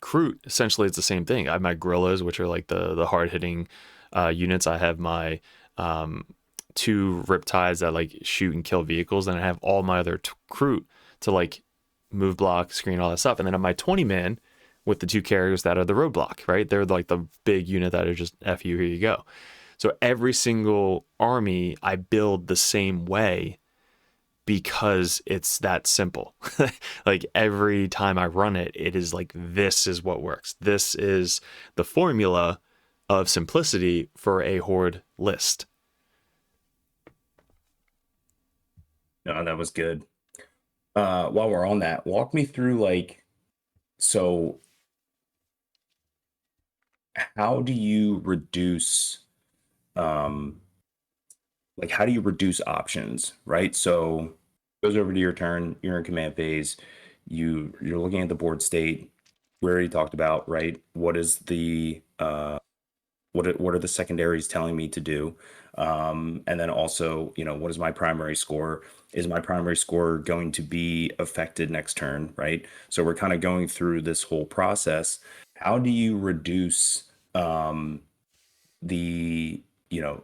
Crute, essentially it's the same thing. I have my gorillas, which are like the hard hitting units. I have my 2 riptides that like shoot and kill vehicles, and I have all my other crute to like move block, screen, all that stuff. And then I have my 20-man with the 2 characters that are the roadblock, right? They're like the big unit that are just F you, here you go. So every single army I build the same way because it's that simple. Like every time I run it, it is like, this is what works. This is the formula of simplicity for a horde list. No, that was good. While we're on that, walk me through, like, so how do you reduce, um like, how do you reduce options, right? So goes over to your turn, you're in command phase, you're looking at the board state. We already talked about, right? What is the what are the secondaries telling me to do? And then also, what is my primary score? Is my primary score going to be affected next turn, right? So we're kind of going through this whole process. How do you reduce, the you know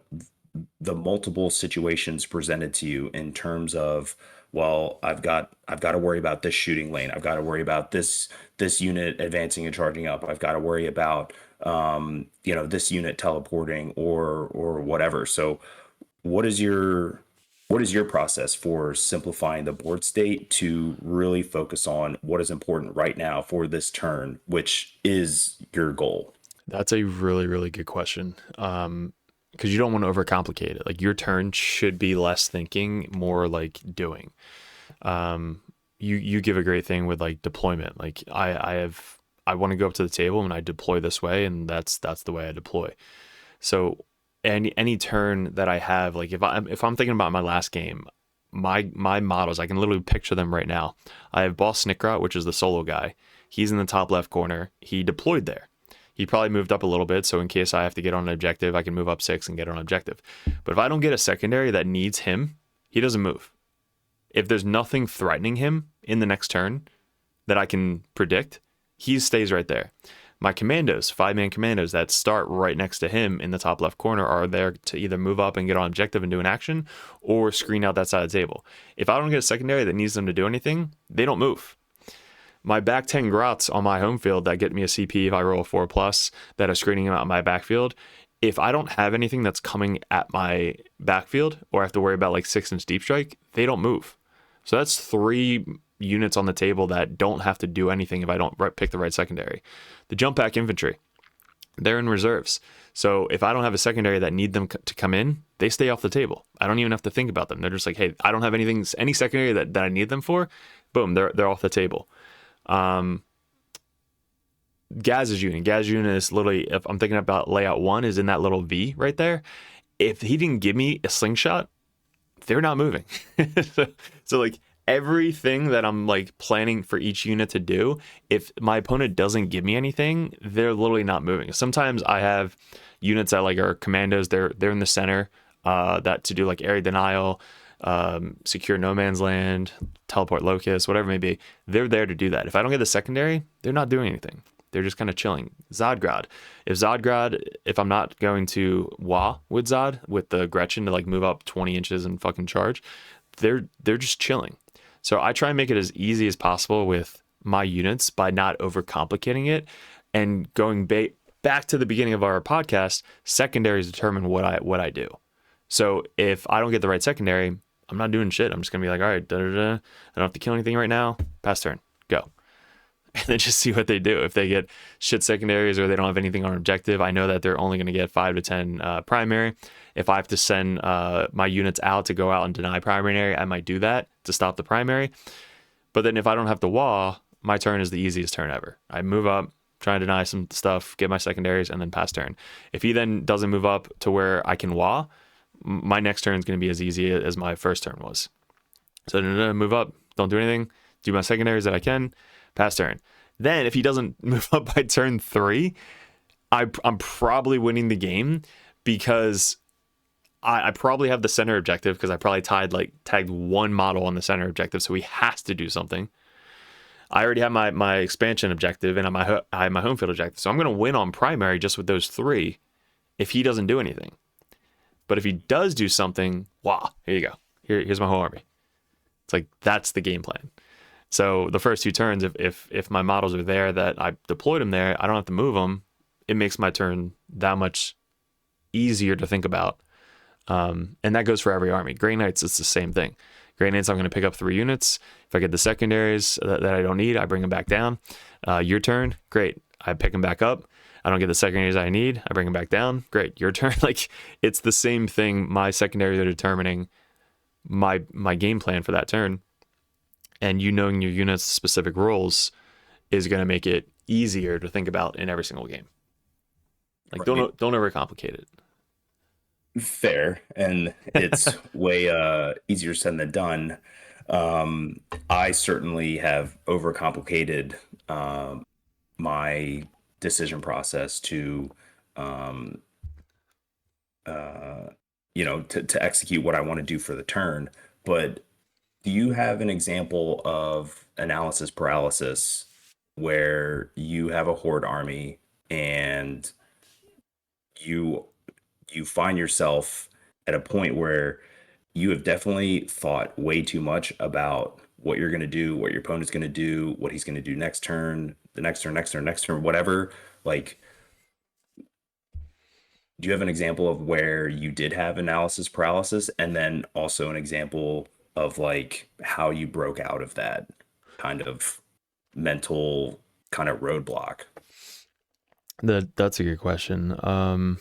the multiple situations presented to you in terms of, well, I've got to worry about this shooting lane, I've got to worry about this unit advancing and charging up, I've got to worry about, this unit teleporting or whatever. So what is your process for simplifying the board state to really focus on what is important right now for this turn, which is your goal? That's a really, really good question. Because you don't want to overcomplicate it. Like your turn should be less thinking, more like doing. You give a great thing with like deployment. Like I have I want to go up to the table and I deploy this way, and that's the way I deploy. So any turn that I have, like if I'm thinking about my last game, my models, I can literally picture them right now. I have boss Snickrot, which is the solo guy. He's in the top left corner. He deployed there. He probably moved up a little bit, so in case I have to get on an objective, I can move up 6 and get on an objective. But if I don't get a secondary that needs him, he doesn't move. If there's nothing threatening him in the next turn that I can predict, he stays right there. My commandos, 5-man commandos that start right next to him in the top left corner, are there to either move up and get on objective and do an action, or screen out that side of the table. If I don't get a secondary that needs them to do anything, they don't move. My back 10 grots on my home field that get me a CP if I roll a 4+, that are screening out my backfield, if I don't have anything that's coming at my backfield, or I have to worry about like 6-inch deep strike, they don't move. So that's 3 units on the table that don't have to do anything if I don't pick the right secondary. The jump back infantry, they're in reserves. So if I don't have a secondary that need them to come in, they stay off the table. I don't even have to think about them. They're just like, hey, I don't have any secondary that I need them for. Boom, they're off the table. Gaz's unit is literally, if I'm thinking about layout 1, is in that little V right there. If he didn't give me a slingshot, they're not moving. so like everything that I'm like planning for each unit to do, if my opponent doesn't give me anything, they're literally not moving. Sometimes I have units that like are commandos, they're in the center, that to do like area denial, secure no man's land, teleport locust, whatever it may be. They're there to do that. If I don't get the secondary, they're not doing anything. They're just kind of chilling. Zodgrad. If I'm not going to Wah with Zod, with the Gretchen to like move up 20 inches and fucking charge, they're just chilling. So I try and make it as easy as possible with my units by not overcomplicating it. And going back to the beginning of our podcast, secondaries determine what I do. So if I don't get the right secondary, I'm not doing shit. I'm just going to be like, all right, I don't have to kill anything right now. Pass turn. Go. And then just see what they do. If they get shit secondaries or they don't have anything on objective, I know that they're only going to get 5 to 10 primary. If I have to send my units out to go out and deny primary, I might do that to stop the primary. But then if I don't have to wah, my turn is the easiest turn ever. I move up, try and deny some stuff, get my secondaries, and then pass turn. If he then doesn't move up to where I can wah, my next turn is going to be as easy as my first turn was. So move up, don't do anything, do my secondaries that I can, pass turn. Then if he doesn't move up by turn 3, I'm probably winning the game, because I probably have the center objective, because I probably tagged one model on the center objective, so he has to do something. I already have my expansion objective, and I have my home field objective, so I'm going to win on primary just with those 3 if he doesn't do anything. But if he does do something, wow, here you go. Here's my whole army. It's like, that's the game plan. So the first 2 turns, if my models are there that I deployed them there, I don't have to move them. It makes my turn that much easier to think about. And that goes for every army. Grey Knights, it's the same thing. Grey Knights, I'm going to pick up 3 units. If I get the secondaries that I don't need, I bring them back down. Your turn, great. I pick them back up. I don't get the secondaries I need, I bring them back down. Great, your turn. Like, it's the same thing. My secondaries are determining my game plan for that turn. And you knowing your unit's specific roles is going to make it easier to think about in every single game. Like, right. Don't overcomplicate it. Fair, and it's way easier said than done. I certainly have overcomplicated my decision process to execute what I want to do for the turn. But do you have an example of analysis paralysis where you have a horde army and you find yourself at a point where you have definitely thought way too much about what you're going to do, what your opponent's going to do, what he's going to do next turn, the next turn, whatever? Like, do you have an example of where you did have analysis paralysis, and then also an example of like how you broke out of that kind of mental kind of roadblock? That's a good question.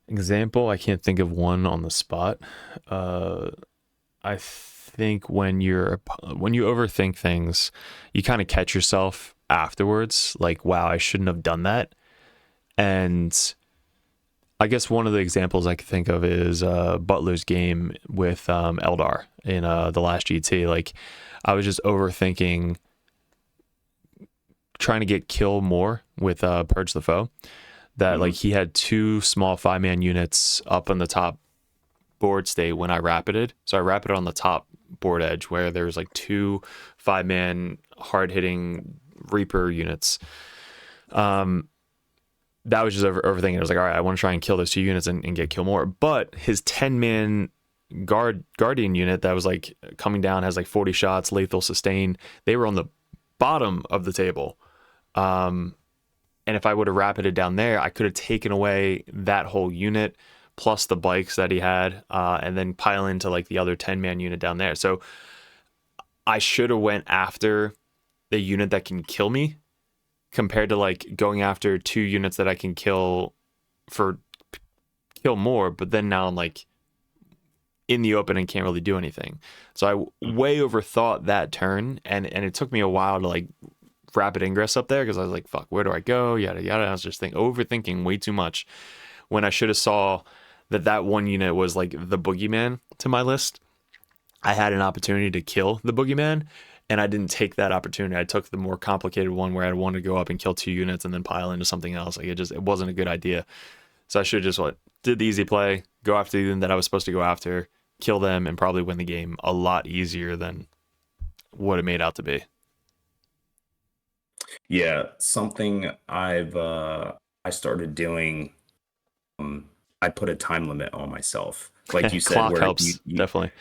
Example, I can't think of one on the spot. I think when you overthink things, you kind of catch yourself afterwards, like, wow, I shouldn't have done that. And I guess one of the examples I could think of is Butler's game with Eldar in the last GT. Like, I was just overthinking trying to get kill more with Purge the Foe. That like he had 2 small 5-man units up on the top board state when I rapided. So I rapided on the top board edge where there was like 2 5-man hard hitting Reaper units. That was just overthinking. I was like, all right, I want to try and kill those 2 units and get kill more. But his 10-man guardian unit that was like coming down has like 40 shots, lethal sustain. They were on the bottom of the table. And if I would have rapided down there, I could have taken away that whole unit plus the bikes that he had, and then pile into like the other 10-man unit down there. So I should have went after the unit that can kill me compared to like going after 2 units that I can kill more, but then now I'm like in the open and can't really do anything. So I way overthought that turn, and it took me a while to like rapid ingress up there because I was like, fuck, where do I go? Yada yada. I was just overthinking way too much when I should have saw that one unit was like the boogeyman to my list. I had an opportunity to kill the boogeyman, and I didn't take that opportunity. I took the more complicated one where I wanted to go up and kill 2 units and then pile into something else. Like it wasn't a good idea. So I should have just did the easy play, go after the unit that I was supposed to go after, kill them, and probably win the game a lot easier than what it made out to be. Yeah, something I started doing. I put a time limit on myself, like you said. Clock where helps, definitely.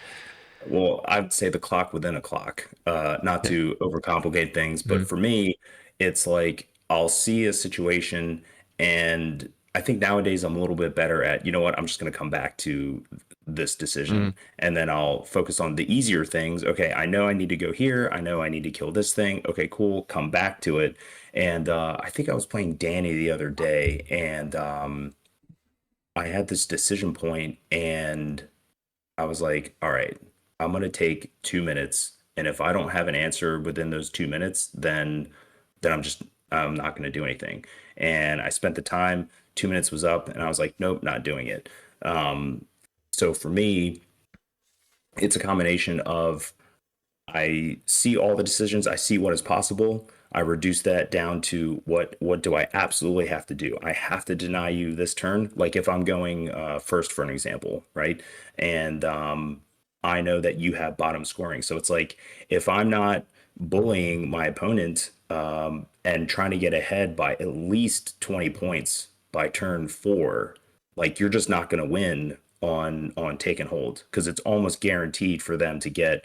Well, I'd say the clock within a clock, not to overcomplicate things, but for me, it's like I'll see a situation, and I think nowadays I'm a little bit better at, you know what, I'm just going to come back to this decision, and then I'll focus on the easier things. Okay, I know I need to go here. I know I need to kill this thing. Okay, cool. Come back to it. And I think I was playing Danny the other day, and I had this decision point, and I was like, all right, I'm going to take 2 minutes. And if I don't have an answer within those 2 minutes, then I'm not going to do anything. And I spent the time, 2 minutes was up, and I was like, nope, not doing it. So for me, it's a combination of I see all the decisions, I see what is possible. I reduce that down to what do I absolutely have to do? I have to deny you this turn. Like if I'm going first, for an example, right? And I know that you have bottom scoring. So it's like if I'm not bullying my opponent and trying to get ahead by at least 20 points by turn 4, like you're just not going to win on take and hold, because it's almost guaranteed for them to get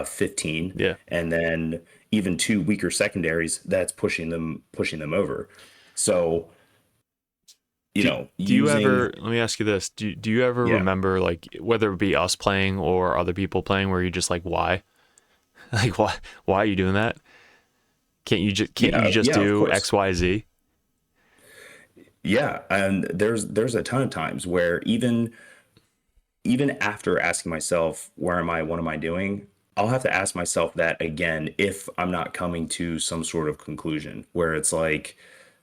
15. Yeah. And then even 2 weaker secondaries, that's pushing them over. So do you ever, let me ask you this, do you ever remember, like, whether it be us playing or other people playing, where you're just like, why like why are you doing that? Can't you just do XYZ? Yeah. And there's a ton of times where even after asking myself, where am I, what am I doing, I'll have to ask myself that again if I'm not coming to some sort of conclusion where it's like,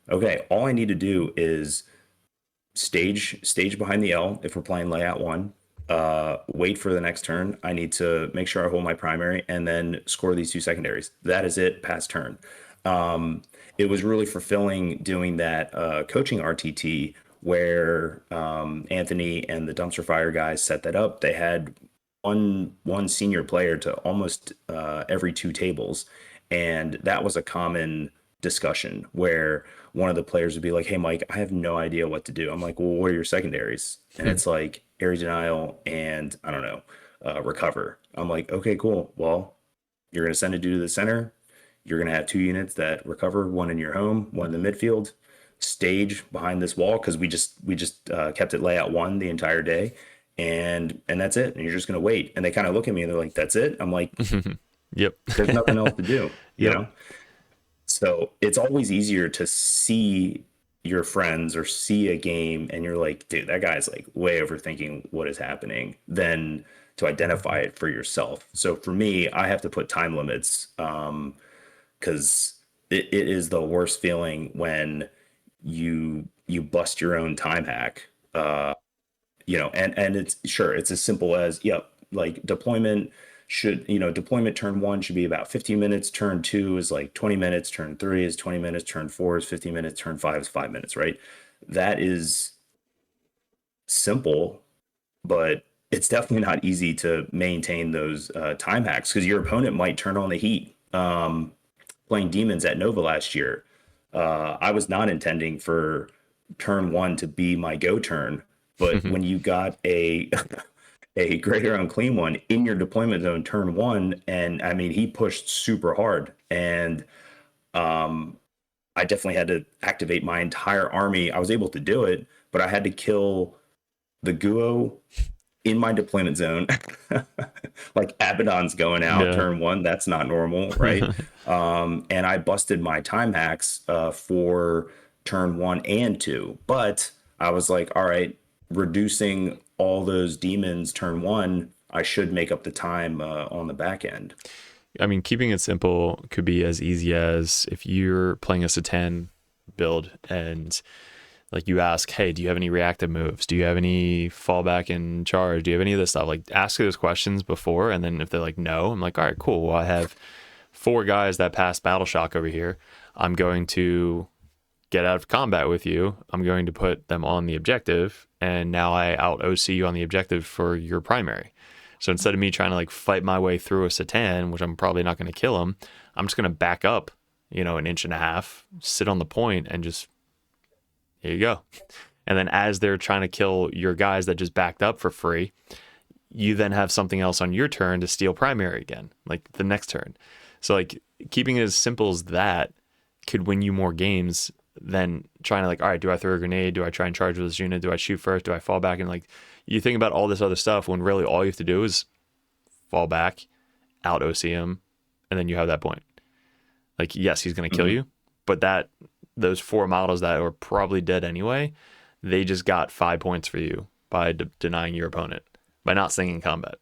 okay, all I need to do is stage behind the L if we're playing layout 1, wait for the next turn. I need to make sure I hold my primary and then score these 2 secondaries. That is it, past turn. It was really fulfilling doing that coaching RTT where Anthony and the Dumpster Fire guys set that up. They had one senior player to almost every 2 tables, and that was a common discussion where one of the players would be like, hey Mike, I have no idea what to do. I'm like, well, what are your secondaries? And it's like area denial and I don't know, recover. I'm like, okay, cool, well, you're going to send a dude to the center, you're going to have 2 units that recover, 1 in your home, 1 in the midfield, stage behind this wall, because we just kept it layout 1 the entire day, and that's it, and you're just going to wait. And they kind of look at me and they're like, that's it? I'm like, yep. There's nothing else to do. You know, so it's always easier to see your friends or see a game and you're like, dude, that guy's like way overthinking what is happening, than to identify it for yourself. So for me, I have to put time limits, because it is the worst feeling when you bust your own time hack. And it's sure it's as simple as, yep, like deployment should, deployment turn one should be about 15 minutes, turn two is like 20 minutes, turn three is 20 minutes, turn four is 15 minutes, turn five is 5 minutes, right? That is simple, but it's definitely not easy to maintain those time hacks because your opponent might turn on the heat. Playing demons at Nova last year, I was not intending for turn one to be my go turn, but when you got a a greater unclean one in your deployment zone turn one, and I mean he pushed super hard, and I definitely had to activate my entire army. I was able to do it, but I had to kill the Guo in my deployment zone. Like Abaddon's going out Yeah. turn one. That's not normal, right? And I busted my time hacks for turn one and two. But I was like, all right, reducing all those demons turn one, I should make up the time on the back end. I mean, keeping it simple could be as easy as if you're playing a Satan build and like you ask, hey, do you have any reactive moves? Do you have any fallback and charge? Do you have any of this stuff? Like ask those questions before. And then if they're like, no, I'm like, all right, cool. Well, I have 4 guys that pass battle shock over here. I'm going to get out of combat with you. I'm going to put them on the objective. And now I out OC you on the objective for your primary. So instead of me trying to like fight my way through a Satan, which I'm probably not going to kill him, I'm just going to back up, an inch and a half, sit on the point, and just, here you go. And then as they're trying to kill your guys that just backed up for free, you then have something else on your turn to steal primary again, like the next turn. So like keeping it as simple as that could win you more games than trying to like, all right, do I throw a grenade? Do I try and charge with this unit? Do I shoot first? Do I fall back? And like, you think about all this other stuff when really all you have to do is fall back, out OCM, and then you have that point. Like, yes, he's going to kill you, but those 4 models that were probably dead anyway, they just got 5 points for you by denying your opponent, by not staying in combat.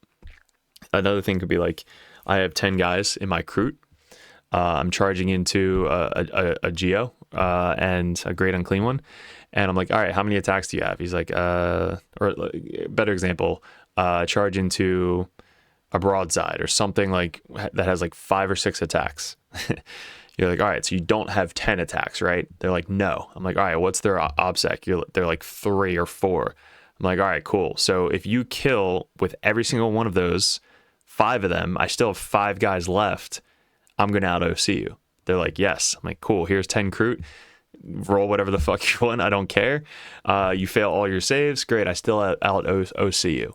Another thing could be like, I have 10 guys in my Kroot. I'm charging into a Geo and a great unclean one. And I'm like, all right, how many attacks do you have? He's like, or better example, charge into a broadside or something like that has like 5 or 6 attacks. You're like, all right, so you don't have 10 attacks, right? They're like, no. I'm like, all right, what's their OBSEC? They're like 3 or 4. I'm like, all right, cool. So if you kill with every single one of those, 5 of them, I still have 5 guys left. I'm going to out OC you. They're like, yes. I'm like, cool. Here's 10 Kroot. Roll whatever the fuck you want. I don't care. You fail all your saves. Great. I still out OC you.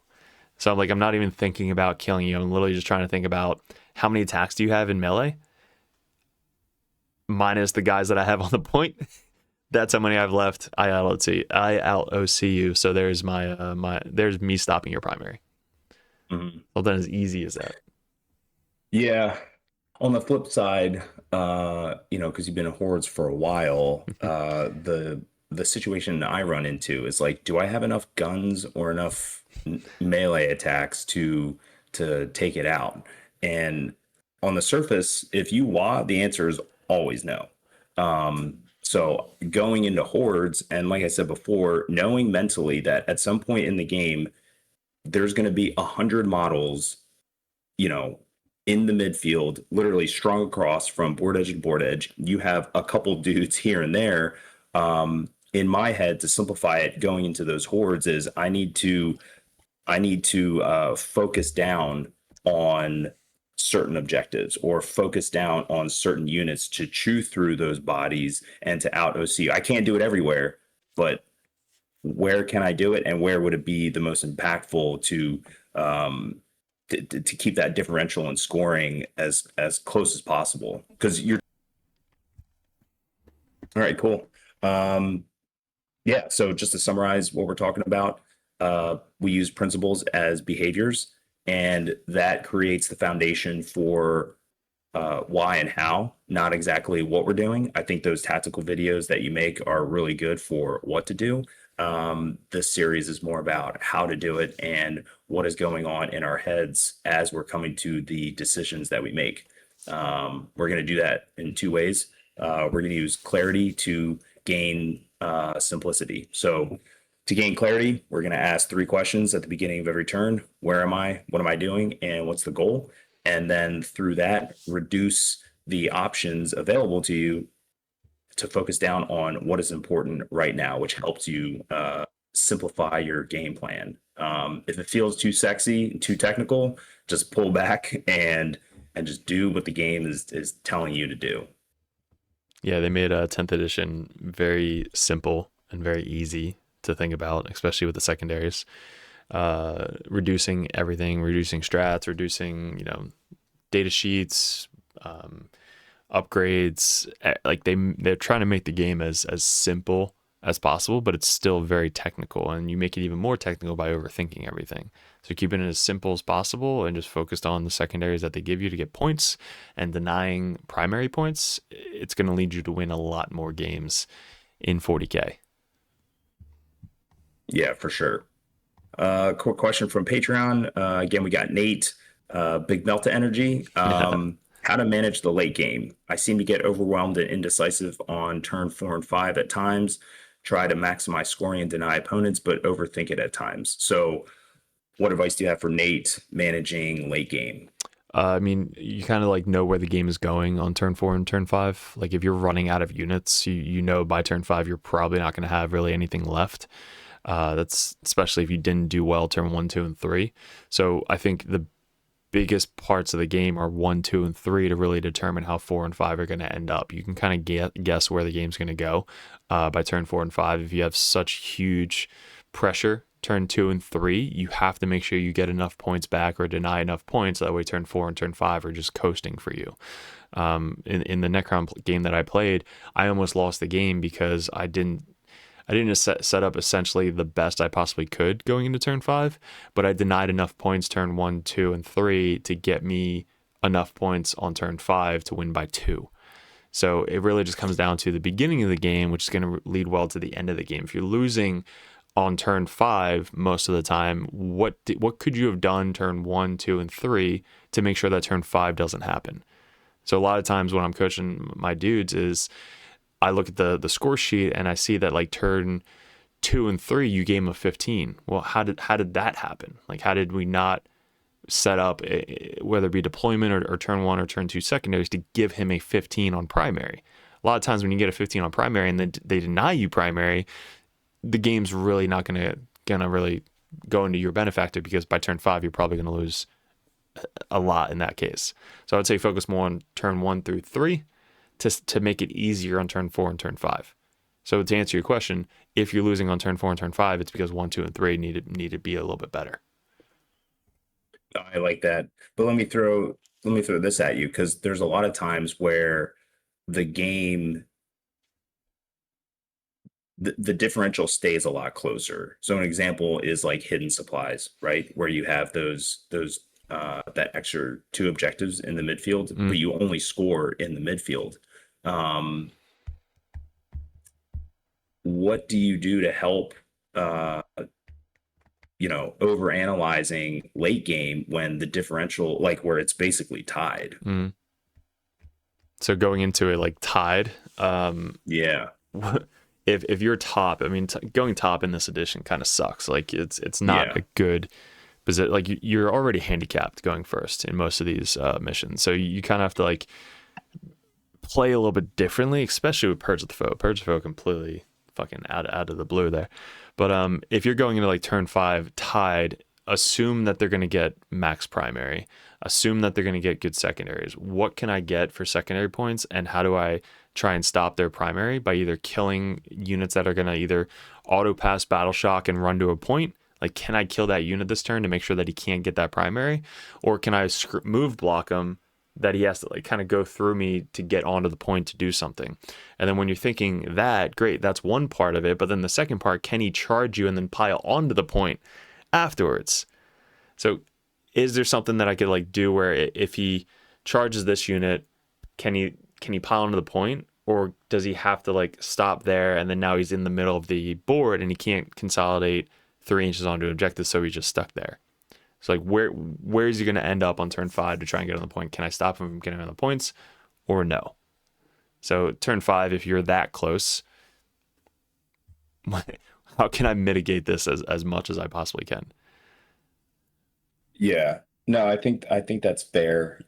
So I'm like, I'm not even thinking about killing you. I'm literally just trying to think about how many attacks do you have in melee? Minus the guys that I have on the point. That's how many I've left. I out OC you. So there's there's me stopping your primary. Well, then as easy as that. Yeah. On the flip side, because you've been in hordes for a while, the situation I run into is like, do I have enough guns or enough melee attacks to take it out? And on the surface, if you WA, the answer is always no. So going into hordes, and like I said before, knowing mentally that at some point in the game, there's going to be 100 models, in the midfield, literally strung across from board edge to board edge. You have a couple dudes here and there. In my head, to simplify it, going into those hordes is I need to focus down on certain objectives or focus down on certain units to chew through those bodies and to out OC. I can't do it everywhere, but where can I do it, and where would it be the most impactful to keep that differential in scoring as close as possible? Because you're all right, cool. Yeah, so just to summarize what we're talking about, we use principles as behaviors, and that creates the foundation for why and how, not exactly what we're doing. I think those tactical videos that you make are really good for what to do. This series is more about how to do it and what is going on in our heads as we're coming to the decisions that we make. We're going to do that in 2 ways. We're going to use clarity to gain simplicity. So to gain clarity, we're going to ask 3 questions at the beginning of every turn. Where am I? What am I doing? And what's the goal? And then through that, reduce the options available to you to focus down on what is important right now, which helps you simplify your game plan. If it feels too sexy and too technical, just pull back and just do what the game is telling you to do. Yeah, they made 10th edition very simple and very easy to think about, especially with the secondaries. Reducing everything, reducing strats, reducing, data sheets, upgrades. Like they're trying to make the game as simple as possible, but it's still very technical, and you make it even more technical by overthinking everything. So keeping it as simple as possible and just focused on the secondaries that they give you to get points and denying primary points, it's going to lead you to win a lot more games in 40K. Yeah, for sure. Quick question from Patreon. Again, we got Nate, Big Melta Energy. How to manage the late game. I seem to get overwhelmed and indecisive on turn 4 and 5 at times. Try to maximize scoring and deny opponents, but overthink it at times. So what advice do you have for Nate managing late game? I mean, you kind of like know where the game is going on turn 4 and turn 5. Like if you're running out of units, you know by turn 5 you're probably not going to have really anything left. That's especially if you didn't do well turn 1, 2, and 3. So I think the biggest parts of the game are 1, 2, and 3 to really determine how 4 and 5 are going to end up. You can kind of guess where the game's going to go by turn 4 and 5. If you have such huge pressure turn 2 and 3, you have to make sure you get enough points back or deny enough points. That way turn 4 and turn 5 are just coasting for you. In the Necron game that I played, I almost lost the game because I didn't set up essentially the best I possibly could going into turn 5, but I denied enough points turn 1, 2, and 3 to get me enough points on turn 5 to win by 2. So it really just comes down to the beginning of the game, which is going to lead well to the end of the game. If you're losing on turn 5 most of the time, what could you have done turn 1, 2, and 3 to make sure that turn 5 doesn't happen? So a lot of times when I'm coaching my dudes is I look at the score sheet and I see that like turn 2 and 3 you gave him a 15. Well, how did that happen? Like how did we not set up whether it be deployment or turn 1 or turn 2 secondaries to give him a 15 on primary? A lot of times when you get a 15 on primary and then they deny you primary, the game's really not gonna really go into your benefactor, because by turn 5 you're probably gonna lose a lot in that case. So I would say focus more on turn 1 through 3 to make it easier on turn 4 and turn 5. So to answer your question, if you're losing on turn 4 and turn 5, it's because 1, 2, and 3 need to be a little bit better. I like that. But let me throw this at you, because there's a lot of times where the game, the differential stays a lot closer. So an example is like hidden supplies, right? Where you have those that extra 2 objectives in the midfield, but you only score in the midfield. What do you do to help over analyzing late game when the differential, like where it's basically tied? So going into it like tied, yeah. If you're top, I mean, going top in this edition kind of sucks. Like it's not a good position. Like you're already handicapped going first in most of these missions, so you kind of have to like play a little bit differently, especially with Purge of the Foe. Purge of the Foe completely fucking out of the blue there. But if you're going into like turn 5 tied, assume that they're going to get max primary. Assume that they're going to get good secondaries. What can I get for secondary points, and how do I try and stop their primary? By either killing units that are going to either auto pass battle shock and run to a point. Like, can I kill that unit this turn to make sure that he can't get that primary? Or can I move block him that he has to like kind of go through me to get onto the point to do something? And then when you're thinking that, great, that's one part of it. But then the second part, can he charge you and then pile onto the point afterwards? So is there something that I could like do where if he charges this unit, can he pile onto the point? Or does he have to like stop there and then now he's in the middle of the board and he can't consolidate 3 inches onto an objective, so he's just stuck there? So like where is he going to end up on turn 5 to try and get on the point? Can I stop him from getting on the points or no? So turn 5, if you're that close, how can I mitigate this as much as I possibly can? Yeah. No, I think that's fair.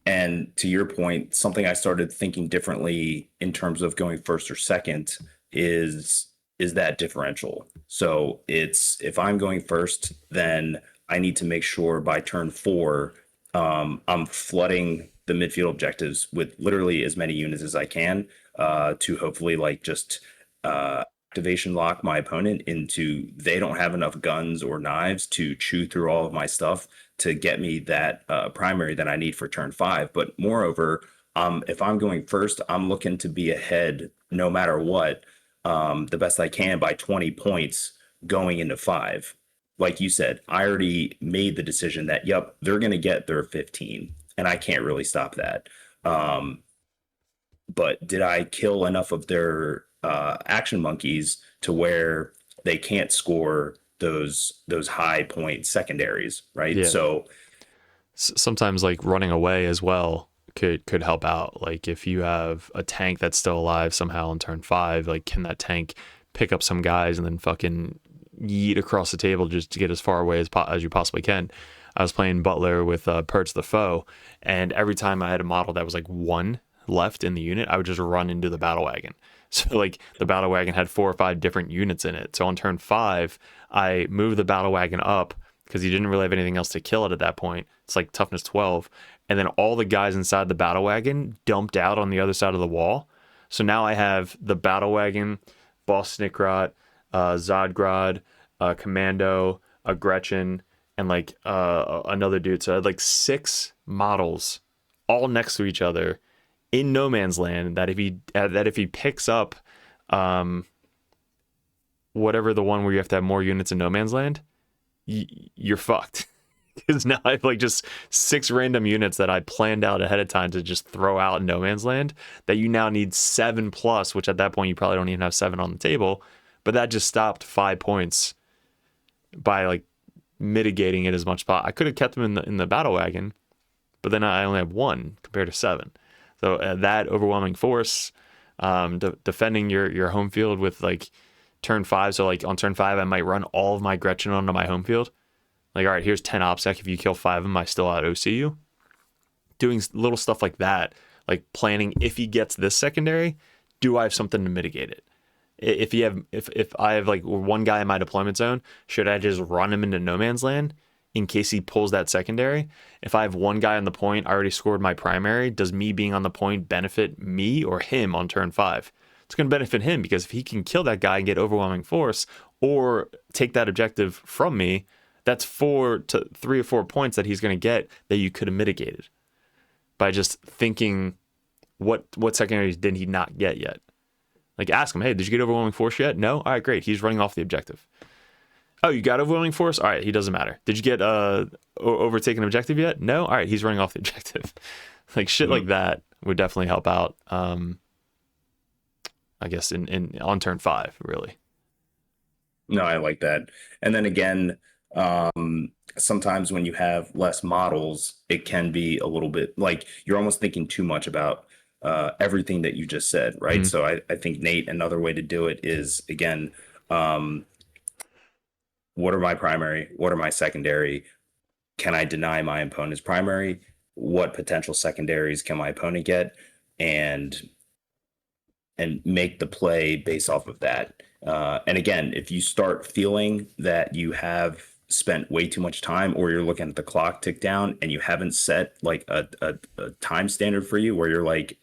And to your point, something I started thinking differently in terms of going first or second is that differential. So it's if I'm going first, then I need to make sure by turn 4, I'm flooding the midfield objectives with literally as many units as I can, to hopefully like just activation lock my opponent into they don't have enough guns or knives to chew through all of my stuff to get me that primary that I need for turn 5. But moreover, if I'm going first, I'm looking to be ahead no matter what, the best I can by 20 points going into 5. Like you said, I already made the decision that, yep, they're going to get their 15, and I can't really stop that. Um, but did I kill enough of their action monkeys to where they can't score those high point secondaries, right? Yeah. So Sometimes like running away as well could help out. Like if you have a tank that's still alive somehow on turn 5, like can that tank pick up some guys and then fucking yeet across the table just to get as far away as you possibly can? I was playing Butler with Perch the Foe, and every time I had a model that was like 1 left in the unit, I would just run into the battle wagon. So like the battle wagon had 4 or 5 different units in it. So on turn 5, I moved the battle wagon up because he didn't really have anything else to kill it at that point. It's like toughness 12. And then all the guys inside the battle wagon dumped out on the other side of the wall. So now I have the battle wagon, Boss Snickrot, Zodgrod, Commando, a Gretchen, and like another dude. So I had like 6 models all next to each other in no man's land that if he picks up whatever the one where you have to have more units in no man's land, you're fucked. Because now I have like just 6 random units that I planned out ahead of time to just throw out in no man's land that you now need 7 plus, which at that point you probably don't even have 7 on the table. But that just stopped 5 points by like mitigating it as much. I could have kept them in the battle wagon, but then I only have 1 compared to 7. So that overwhelming force, defending your home field with like turn 5. So like on turn 5, I might run all of my Gretchen onto my home field. Like, all right, here's 10 OPSEC. If you kill 5 of them, I still out OC you. Doing little stuff like that, like planning if he gets this secondary, do I have something to mitigate it? If I have like 1 guy in my deployment zone, should I just run him into no man's land in case he pulls that secondary? If I have 1 guy on the point, I already scored my primary, does me being on the point benefit me or him on turn 5? It's going to benefit him because if he can kill that guy and get overwhelming force or take that objective from me, that's 4 to 3 or 4 points that he's going to get that you could have mitigated by just thinking what secondaries did he not get yet. Like ask him, hey, did you get overwhelming force yet? No? All right, great. He's running off the objective. Oh, you got overwhelming force? All right, he doesn't matter. Did you get overtaken objective yet? No? All right, he's running off the objective. Like shit like that would definitely help out. I guess in on turn 5, really. no, I like that. And then again, sometimes when you have less models, it can be a little bit like you're almost thinking too much about everything that you just said, right? So I think, Nate, another way to do it is, again, what are my primary? What are my secondary? Can I deny my opponent's primary? What potential secondaries can my opponent get? And make the play based off of that. And again, if you start feeling that you have spent way too much time, or you're looking at the clock tick down and you haven't set like a time standard for you where you're like,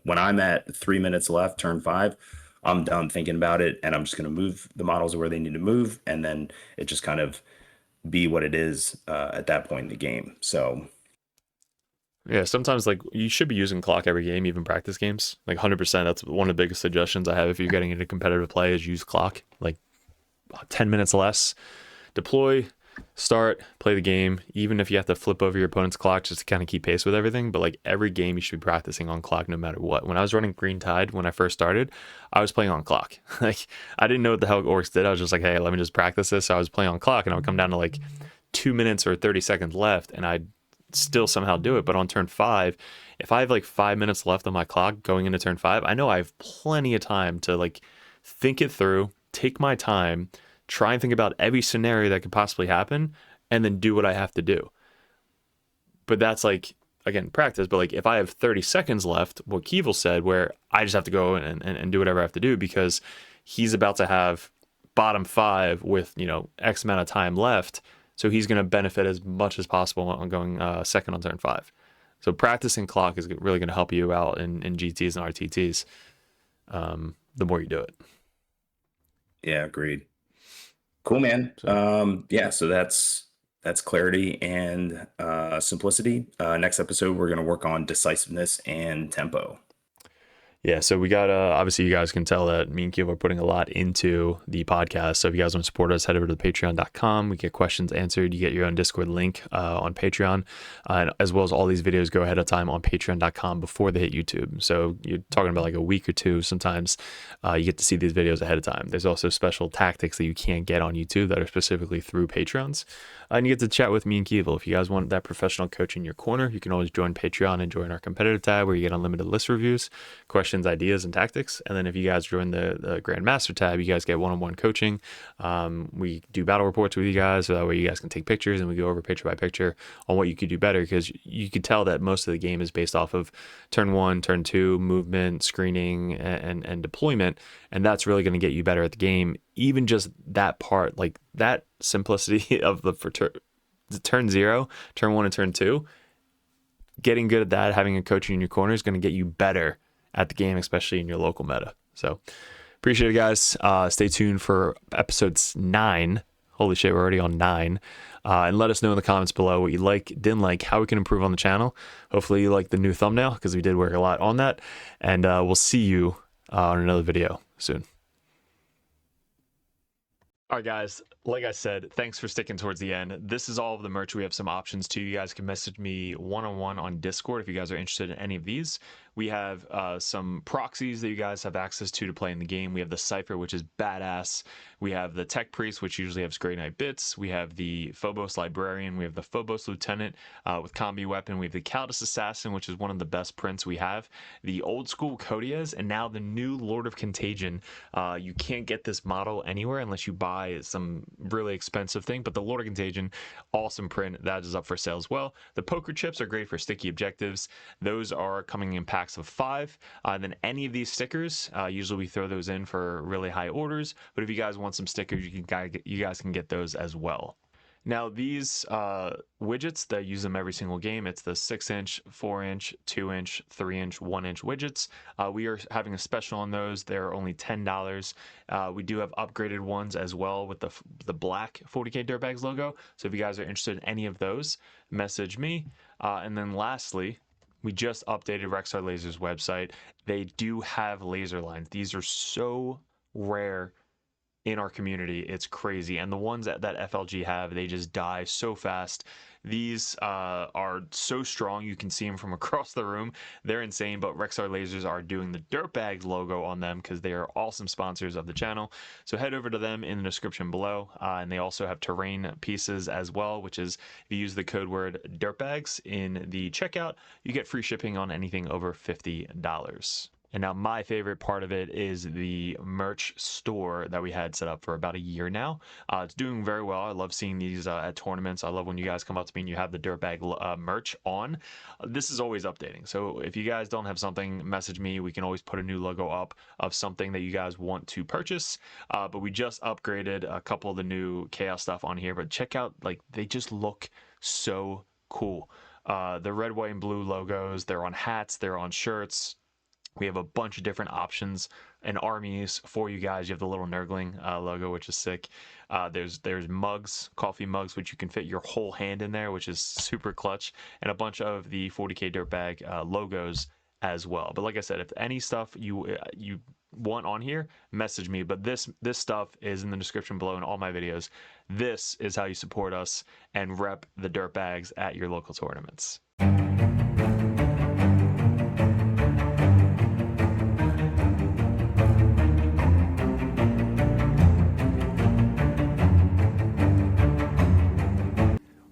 when I'm at 3 minutes left, turn 5, I'm done thinking about it, and I'm just going to move the models where they need to move, and then it just kind of be what it is at that point in the game. So yeah, sometimes like you should be using clock every game, even practice games. Like 100%. That's one of the biggest suggestions I have if you're getting into competitive play is use clock. Like 10 minutes less, deploy, start, play the game. Even if you have to flip over your opponent's clock just to kind of keep pace with everything. But like every game you should be practicing on clock no matter what. When I was running Green Tide when I first started, I was playing on clock. Like I didn't know what the hell orcs did. I was just like, hey, let me just practice this. So I was playing on clock, and I would come down to like 2 minutes or 30 seconds left, and I'd still somehow do it. But on turn 5, if I have like 5 minutes left on my clock going into turn 5, I know I have plenty of time to like think it through, take my time, try and think about every scenario that could possibly happen, and then do what I have to do. But that's like, again, practice. But like if I have 30 seconds left, what Keevil said, where I just have to go and do whatever I have to do because he's about to have bottom 5 with, you know, X amount of time left. So he's going to benefit as much as possible on going second on turn 5. So practicing clock is really going to help you out in GTs and RTTs the more you do it. Yeah, agreed. Cool, man. So that's clarity and simplicity. Next episode, we're going to work on decisiveness and tempo. Yeah, so we got, obviously you guys can tell that me and Keevil are putting a lot into the podcast. So if you guys want to support us, head over to patreon.com. We get questions answered. You get your own Discord link on Patreon, and as well as all these videos go ahead of time on patreon.com before they hit YouTube. So you're talking about like a week or two. Sometimes you get to see these videos ahead of time. There's also special tactics that you can't get on YouTube that are specifically through Patrons. And you get to chat with me and Keevil. If you guys want that professional coach in your corner, you can always join Patreon and join our competitive tab where you get unlimited list reviews, questions, ideas, and tactics. And then if you guys join the Grandmaster tab, you guys get one-on-one coaching. We do battle reports with you guys, so that way you guys can take pictures and we go over picture by picture on what you could do better, because you could tell that most of the game is based off of turn 1, turn 2, movement, screening, and deployment. And that's really going to get you better at the game. Even just that part, like that simplicity of the turn 0, turn 1, and turn 2, getting good at that, having a coach in your corner is going to get you better at the game, especially in your local meta. So appreciate it, guys. Stay tuned for episodes 9. Holy shit, we're already on 9. And let us know in the comments below what you like, didn't like, how we can improve on the channel. Hopefully you like the new thumbnail, because we did work a lot on that. And we'll see you on another video soon. All right, guys, like I said, thanks for sticking towards the end. This is all of the merch. We have some options too. You guys can message me one-on-one on Discord if you guys are interested in any of these. We have some proxies that you guys have access to play in the game. We have the Cypher, which is badass. We have the Tech Priest, which usually has Grey Knight bits. We have the Phobos Librarian. We have the Phobos Lieutenant with combi weapon. We have the Caldus Assassin, which is one of the best prints we have. The old school Kodias, and now the new Lord of Contagion. You can't get this model anywhere unless you buy some really expensive thing, but the Lord of Contagion, awesome print. That is up for sale as well. The poker chips are great for sticky objectives. Those are coming in packs of 5. Then any of these stickers, usually we throw those in for really high orders, but if you guys want some stickers, you guys can get those as well. Now these widgets, they use them every single game. It's the 6-inch, 4-inch, 2-inch, 3-inch, 1-inch widgets. We are having a special on those. They're only $10. We do have upgraded ones as well with the black 40K Dirtbags logo. So if you guys are interested in any of those, message me. And then lastly, we just updated Rexar Laser's website. They do have laser lines. These are so rare in our community, it's crazy. And the ones that FLG have, they just die so fast. These are so strong, you can see them from across the room. They're insane, but Rexar Lasers are doing the Dirtbags logo on them because they are awesome sponsors of the channel. So head over to them in the description below. And they also have terrain pieces as well, which is if you use the code word Dirtbags in the checkout, you get free shipping on anything over $50. And now my favorite part of it is the merch store that we had set up for about a year now. It's doing very well. I love seeing these at tournaments. I love when you guys come up to me and you have the Dirtbag merch on. This is always updating. So if you guys don't have something, message me. We can always put a new logo up of something that you guys want to purchase. But we just upgraded a couple of the new Chaos stuff on here. But check out, like, they just look so cool. The red, white, and blue logos, they're on hats, they're on shirts. We have a bunch of different options and armies for you guys. You have the little Nurgling logo, which is sick. There's mugs, coffee mugs, which you can fit your whole hand in there, which is super clutch, and a bunch of the 40K Dirtbag logos as well. But like I said, if any stuff you want on here, message me. But this stuff is in the description below in all my videos. This is how you support us and rep the Dirtbags at your local tournaments.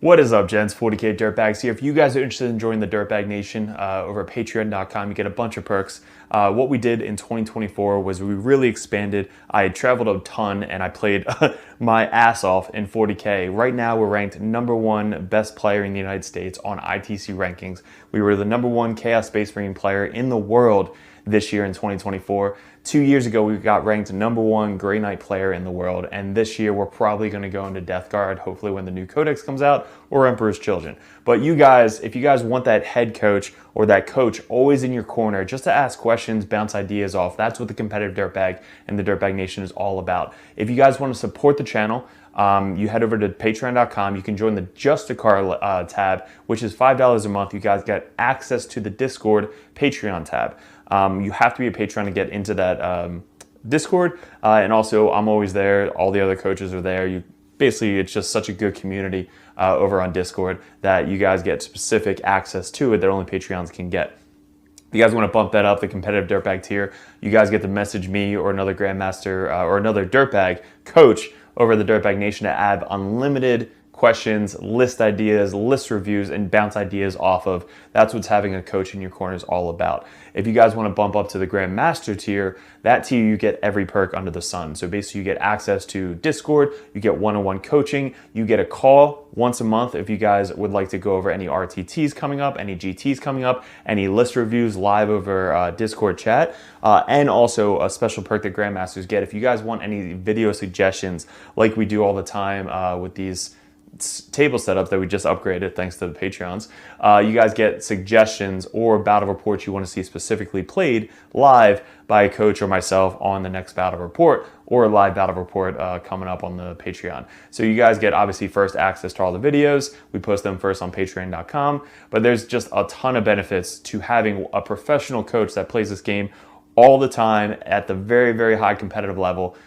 What is up, gents? 40K Dirtbags here. If you guys are interested in joining the Dirtbag Nation over at patreon.com, you get a bunch of perks. What we did in 2024 was we really expanded. I had traveled a ton and I played my ass off in 40K. Right now, we're ranked #1 best player in the United States on ITC rankings. We were the #1 Chaos Space Marine player in the world this year in 2024. 2 years ago, we got ranked #1 Grey Knight player in the world, and this year we're probably going to go into Death Guard, hopefully when the new Codex comes out, or Emperor's Children. But you guys, if you guys want that head coach or that coach always in your corner, just to ask questions, bounce ideas off, that's what the competitive Dirtbag and the Dirtbag Nation is all about. If you guys want to support the channel, you head over to patreon.com. You can join the Just a Car tab, which is $5 a month. You guys get access to the Discord Patreon tab. You have to be a patron to get into that Discord, and also I'm always there. All the other coaches are there. Basically, it's just such a good community over on Discord that you guys get specific access to it that only Patreons can get. If you guys want to bump that up, the competitive Dirtbag tier, you guys get to message me or another Grandmaster or another Dirtbag coach over the Dirtbag Nation to add unlimited questions, list ideas, list reviews, and bounce ideas off of. That's what having a coach in your corner is all about. If you guys want to bump up to the Grandmaster tier, that tier you get every perk under the sun. So basically you get access to Discord, you get one-on-one coaching, you get a call once a month if you guys would like to go over any RTTs coming up, any GTs coming up, any list reviews live over Discord chat, and also a special perk that Grandmasters get. If you guys want any video suggestions like we do all the time with these table setup that we just upgraded thanks to the Patreons, you guys get suggestions or battle reports you want to see specifically played live by a coach or myself on the next battle report, or a live battle report coming up on the Patreon. So you guys get obviously first access to all the videos. We post them first on patreon.com, but there's just a ton of benefits to having a professional coach that plays this game all the time at the very, very high competitive level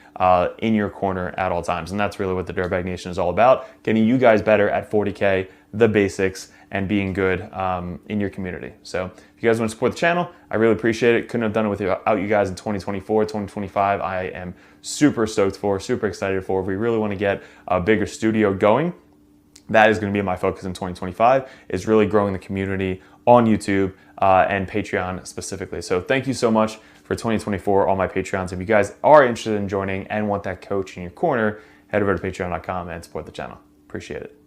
in your corner at all times. And that's really what the Dirtbag Nation is all about, getting you guys better at 40K, the basics, and being good in your community. So if you guys want to support the channel, I really appreciate it. Couldn't have done it without you guys in 2024, 2025. I am super stoked for, super excited for. We really want to get a bigger studio going. That is going to be my focus in 2025, is really growing the community on YouTube and Patreon specifically. So thank you so much for 2024, all my Patreons. If you guys are interested in joining and want that coach in your corner, head over to patreon.com and support the channel. Appreciate it.